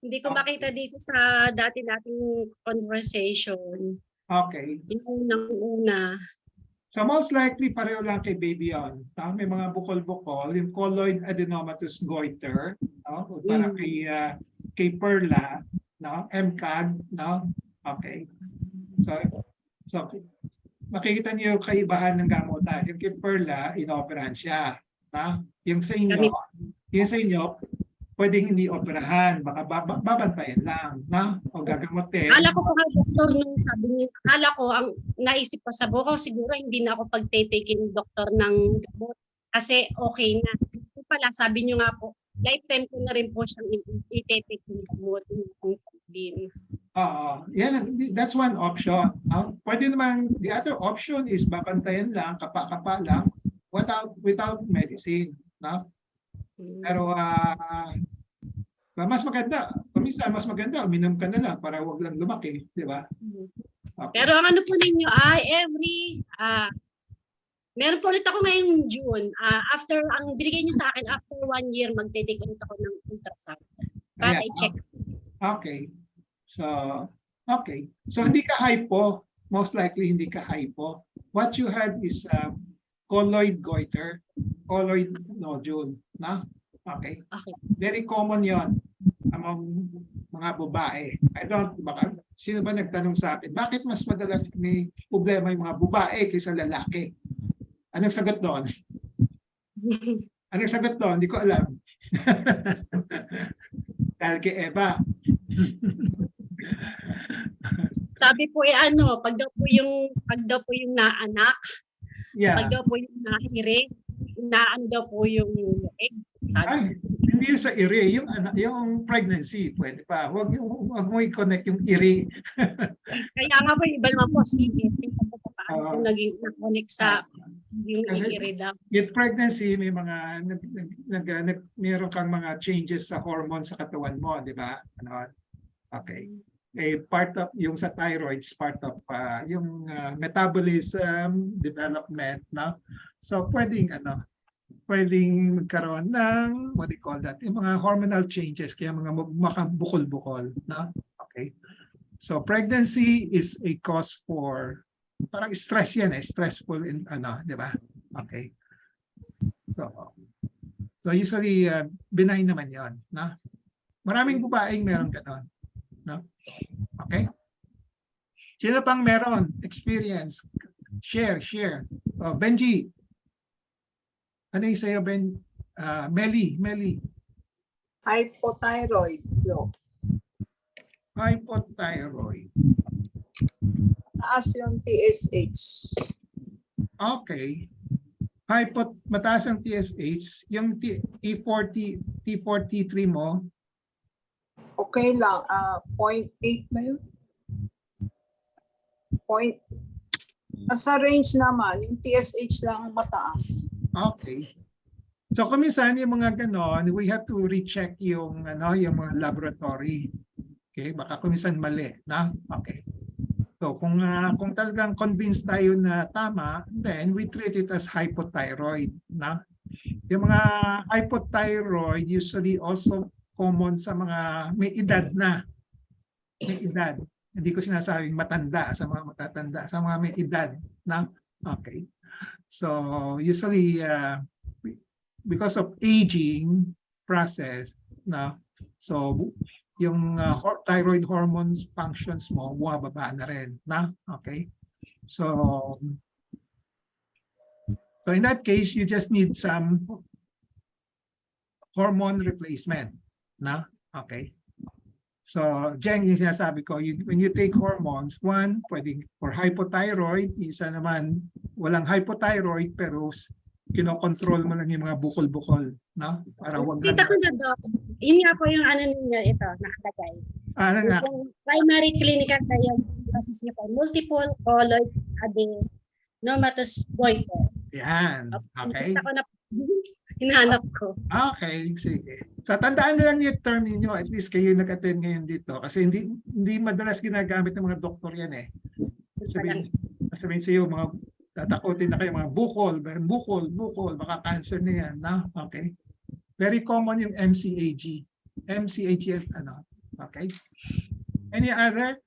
Hindi ko makita dito sa dati nating conversation. Okay. Yung unang-una. So most likely, pareho lang kay baby yon. May mga bukol-bukol, yung colloid adenomatous goiter, no? Para kay Perla, no? MCAG, no? Okay. So makikita niyo yung kaibahan ng gamutan. Yung kay Perla, inoperahan siya. No? Yung sa inyo, pwedeng hindi operahan, baka babantayan lang, no? O gagamutin. Akala ko nga, doktor, nung sabi niya, akala ko, ang naisip ko sa buko, siguro hindi na ako pagtitake ng doktor ng gamot kasi okay na. Ito pala, sabi niyo nga po, lifetime ko na rin po siyang i-take ng gamot. That's one option. Pwede naman, the other option is babantayan lang, kapa-kapa lang, without medicine. No? Pero mas maganda, paminsan mas maganda, uminom ka na lang para wag lang lumaki, di ba? Okay. Pero ang ano po ninyo ay meron po ulit ako ngayong June. After, ang binigay niyo sa akin, after 1 year, magte-take ulit ako ng ultrasound. Para i-check. Okay. So hindi ka hypo, most likely hindi ka hypo. What you have is colloid goiter, colloid nodule, na? Okay. Very common 'yon among mga babae. Sino ba nagtanong sa akin, bakit mas madalas may problema yung mga babae kaysa lalaki? Anong sagot doon? Anong sagot doon? Hindi ko alam. Dahil kay Eva. Sabi po pag daw po yung naanak, pag daw po yung naire, daw po yung egg. Hindi sa ire, yung pregnancy, pwede pa. Huwag mo i-connect yung ire. Kaya nga po, iba naman po, sa paano naging na-connect sa yung ire daw. With pregnancy, may mga meron kang mga changes sa hormones sa katawan mo, di ba? Okay. Part of yung sa thyroid, part of yung metabolism development, no? So pwedeng magkaroon ng what do you call that? Yung mga hormonal changes, kaya mga bukol-bukol, no? Okay. So pregnancy is a cause for parang stress yan, stressful in di ba? Okay. So usually benign naman 'yon, no? Maraming babaeng meron gano'n, no? Okay? Sino pang meron experience? Share. Benji. Ano yung sa'yo, Melly? Hypothyroid. Hypothyroid. Taas yung TSH. Okay. Mataas ang TSH. Yung T43 mo? Okay lang. 0.8 na yun? Nasa range naman. Yung TSH lang mataas. Okay. So kung minsan yung mga ganon, we have to recheck yung mga laboratory. Okay, baka kung minsan mali, na? Okay. So kung talagang convinced tayo na tama, then we treat it as hypothyroid, na? Yung mga hypothyroid usually also common sa mga may edad na. May edad. Hindi ko sinasabing matanda, sa mga matatanda, sa mga may edad, na? Okay. So usually because of aging process, na, so yung thyroid hormones functions mo bumababa na rin, na? Okay. So in that case, you just need some hormone replacement, na? Okay. So, Jeng, yung sinasabi ko, when you take hormones, pwedeng for hypothyroid, isa naman walang hypothyroid pero kinokontrol mo lang yung mga bukol-bukol, no? Para wag lang. Kita ko na, Doc. Yun nga po yung ano ninyo, ito, nakalagay. Ano nga? Yung primary clinical diagnosis niyo po, multiple colloid adenomatous goiter. Yan. Okay. Nakita ko na, hinahanap ko. Okay, sige. So tandaan na lang yung term ninyo, at least kayo nag-attend ngayon dito kasi hindi madalas ginagamit ng mga doktor yan eh. Sabihin sa iyo, mga tatakutin na kayo, mga bukol, baka cancer na yan, no? Okay. Very common yung MCAG. MCAG, ano? Okay. Any other?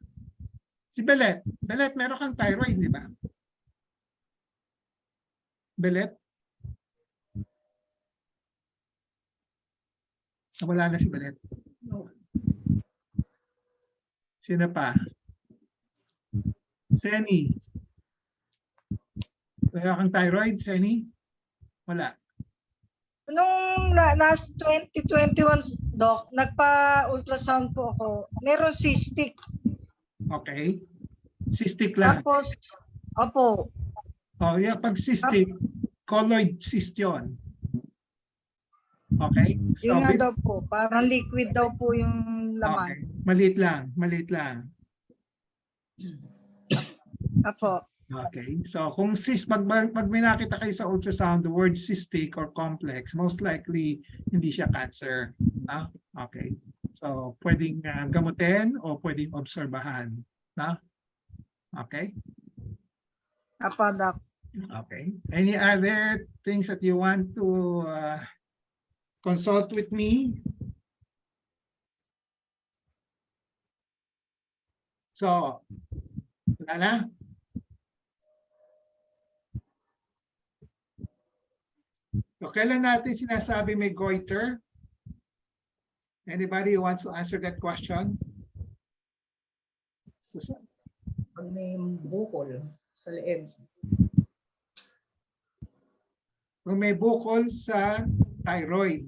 Si Belet. Belet, meron kang thyroid, di ba? Belet? Wala na si Belet. Sino pa? Seni. Wala kang thyroid, Seni? Wala. Nung last 2021, Doc, nagpa-ultrasound po ako. Meron cystic. Okay. Cystic lang. Tapos, opo. Oh, yeah, pag cystic, colloid cyst yun. Okay? Yun nga daw po. Parang liquid daw po yung laman. Okay. Maliit lang. Maliit lang. Opo. Okay. So kung pag may nakita kayo sa ultrasound, the word cystic or complex, most likely hindi siya cancer. Okay. So pwedeng gamutin o pwedeng obserbahan. Okay? Opo, Doc. Okay. Any other things that you want to consult with me? So, wala na? So, kailan natin sinasabi may goiter? Anybody who wants to answer that question? Pag may bukol sa leeg. Kung may bukol sa thyroid,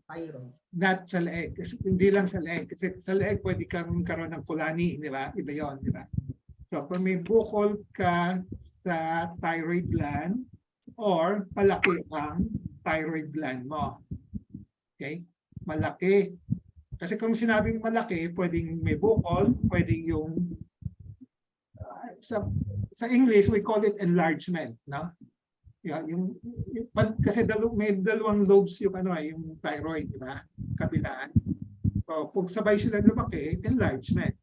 Thyroid. not sa leeg. Kasi hindi lang sa leeg. Kasi sa leeg pwede kang karoon ng kulani, di ba? Iba yun, di ba? So kung may bukol ka sa thyroid gland or palaki ang thyroid gland mo. Okay? Malaki. Kasi kung sinabing malaki, pwedeng may bukol, pwedeng yung sa English we call it enlargement, no? Kasi may dalawang lobes yung yung thyroid, di ba? Kabilaan. So pag sabay sila lumaki, enlargement.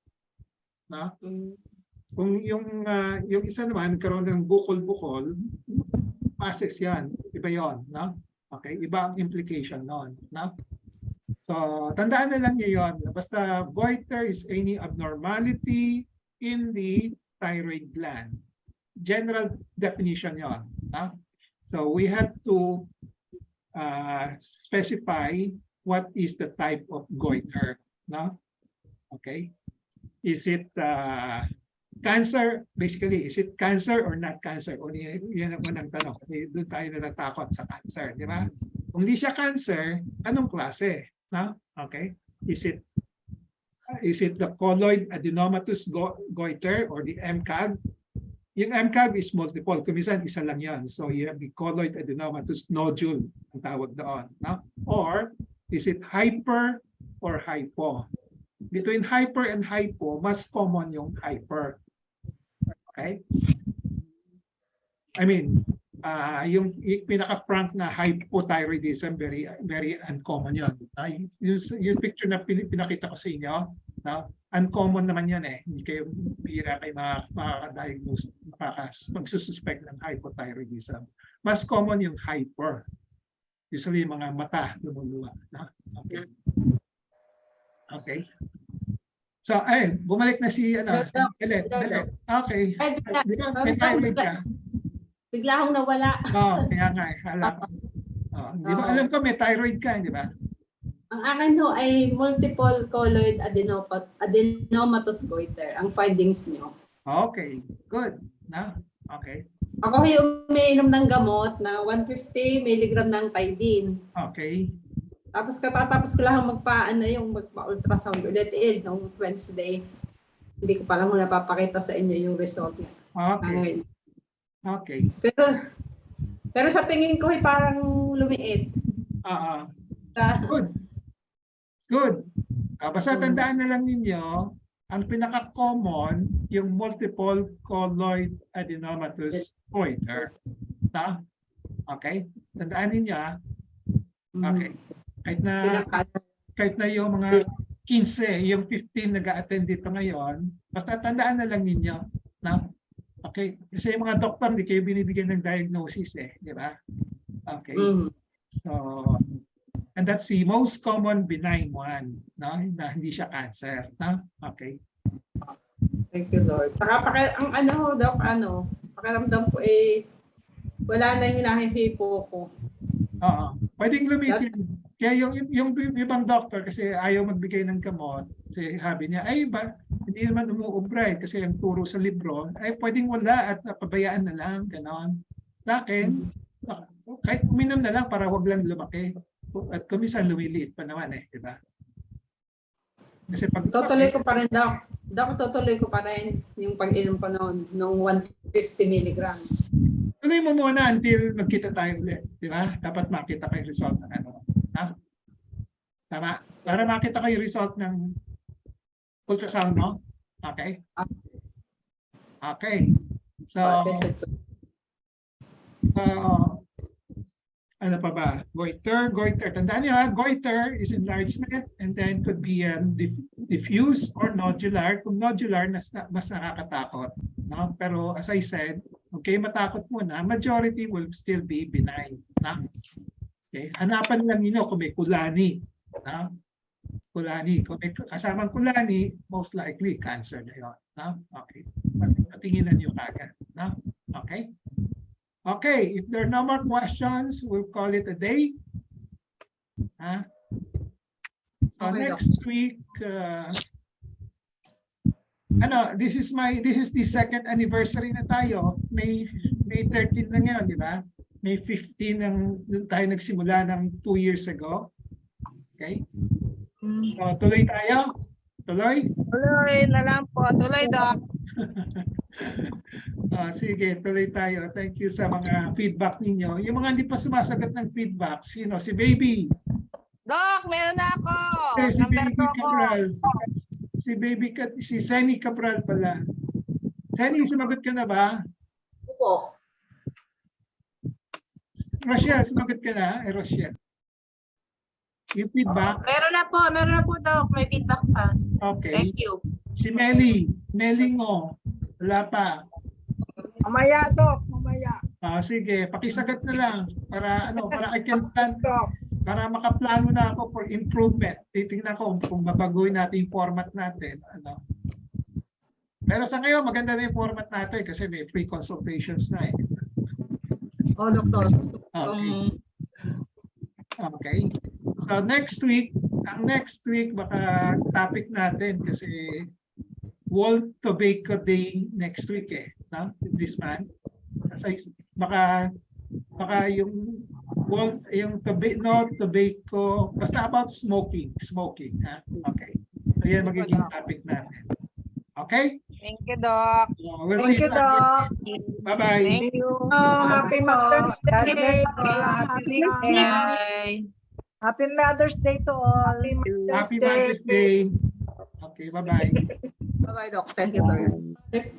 No? Kung yung isa naman karoon ng bukol-bukol, passes yan. Iba yon, no? Okay, iba ang implication noon, no? So tandaan na lang niyo yon. Basta goiter is any abnormality in the thyroid gland. General definition yon, no? So we have to specify what is the type of goiter, no? Okay. Is it cancer? Basically, is it cancer or not cancer? Yan ang unang tanong. Kasi doon tayo natatakot sa cancer, di ba? Kung hindi siya cancer, anong klase? No? Okay. Is it the colloid adenomatous goiter or the MCAG? Yung MCAG is multiple. Kumisan, isa lang yan. So you have the colloid adenomatous nodule ang tawag doon. No? Or is it hyper or hypo? Between hyper and hypo, mas common yung hyper. Okay? I mean, yung pinaka-frank na hypothyroidism, very uncommon yun. Yung picture na pinakita ko sa inyo, no? Uncommon naman yan eh. Hindi kayo bihira kayo makaka-diagnose, magsususpect ng hypothyroidism. Mas common yung hyper. Usually yung mga mata lumuluwa. No? Okay. Okay. So, bumalik na si Belet. Okay. May thyroid ka. Bigla akong nawala. Kaya nga di ba alam ko may thyroid ka, di ba? Ang akin ho ay multiple colloid adenomatous goiter. Ang findings niyo. Okay. Good. No? Okay. Ako yung umiinom ng gamot na 150 mg ng Thydine. Okay. Tapos kapatapos ko lang magpa-ultrasound ulit noong Wednesday. Hindi ko pa lang napapakita sa inyo yung result niya. Okay. Okay. Pero sa tingin ko, parang lumiit. Good. Good. Basta tandaan na lang ninyo, ang pinaka-common, yung multiple colloid adenomatous goiter. Okay? Tandaan ninyo, okay. Kahit na yung mga 15, yung 15 nag-a-attend dito ngayon, basta tandaan na lang ninyo, okay? Kasi yung mga doktor, hindi kayo binibigyan ng diagnosis di ba? Okay. So, and that's the most common benign one, na hindi siya cancer, Okay. Thank you, Lord. Saka ang Doc, pakiramdam ko wala na yung hinahihipo ko. Pwedeng lumitin. Kaya yung ibang doctor, kasi ayaw magbigay ng gamot, kasi sabi niya, hindi naman umuubra kasi ang turo sa libro, pwedeng wala at pabayaan na lang, ganon. Sa akin, kahit uminom na lang para wag lang lumaki. At kumisan lumiliit pa naman di ba? Kasi pag Tutuloy ko pa rin, Doc. Tutuloy ko pa rin yung pag-inom ko noon, nung 150 milligrams. Tuloy mo muna until magkita tayo ulit, di ba? Dapat makita kayo result ng Tama? Para makita kayo result ng ultrasound mo. Okay? Okay. So, ano pa ba? Goiter. Tandaan niyo goiter is enlargement and then could be diffuse or nodular. Kung nodular, mas nakakatakot. Pero as I said, okay, matakot muna, majority will still be benign. Okay? Hanapan lang niyo kung may kulani. Kulani. Kung may kasamang kulani, most likely cancer na yun. Okay. Patinginan niyo kagad. Okay? Okay, if there are no more questions, we'll call it a day. So Okay, next week, this is the second anniversary na tayo. May 13 na ngayon, di ba? May 15 tayo nagsimula ng 2 years ago. Okay? So tuloy tayo. Tuloy? Tuloy na lang po. Tuloy, Doc. Sige, tuloy tayo. Thank you sa mga feedback ninyo. Yung mga hindi pa sumasagot ng feedback, si Baby. Doc, meron na ako. Si Number Baby 2 ko. Cabral. Si Senny Cabral pala. Senny, sumagot ka na ba? Opo. Rochelle, sumagot ka na? Rochelle. Yung feedback? Meron na po, Doc. May feedback pa. Okay. Thank you. Si Melingo. Wala pa. Mamaya, Doc. Mamaya. Sige, pakisagot na lang para I can plan, para makaplano na ako for improvement. Titingnan ko kung babaguhin natin yung format natin. Pero sa ngayon, maganda na yung format natin kasi may free consultations na Doktor. Okay. So next week baka topic natin kasi World Tobacco Day next week this month. Kasi baka yung tobacco, basta about smoking. Okay. So yan magiging topic natin. Okay? Thank you, Doc. We'll Thank see you, Doc. Bye-bye. Thank you. Happy Mother's Day. Bye. Happy Mother's Day to all. Happy Mother's Day. Okay, bye-bye. Bye-bye, Doc. Thank you very much. Next day.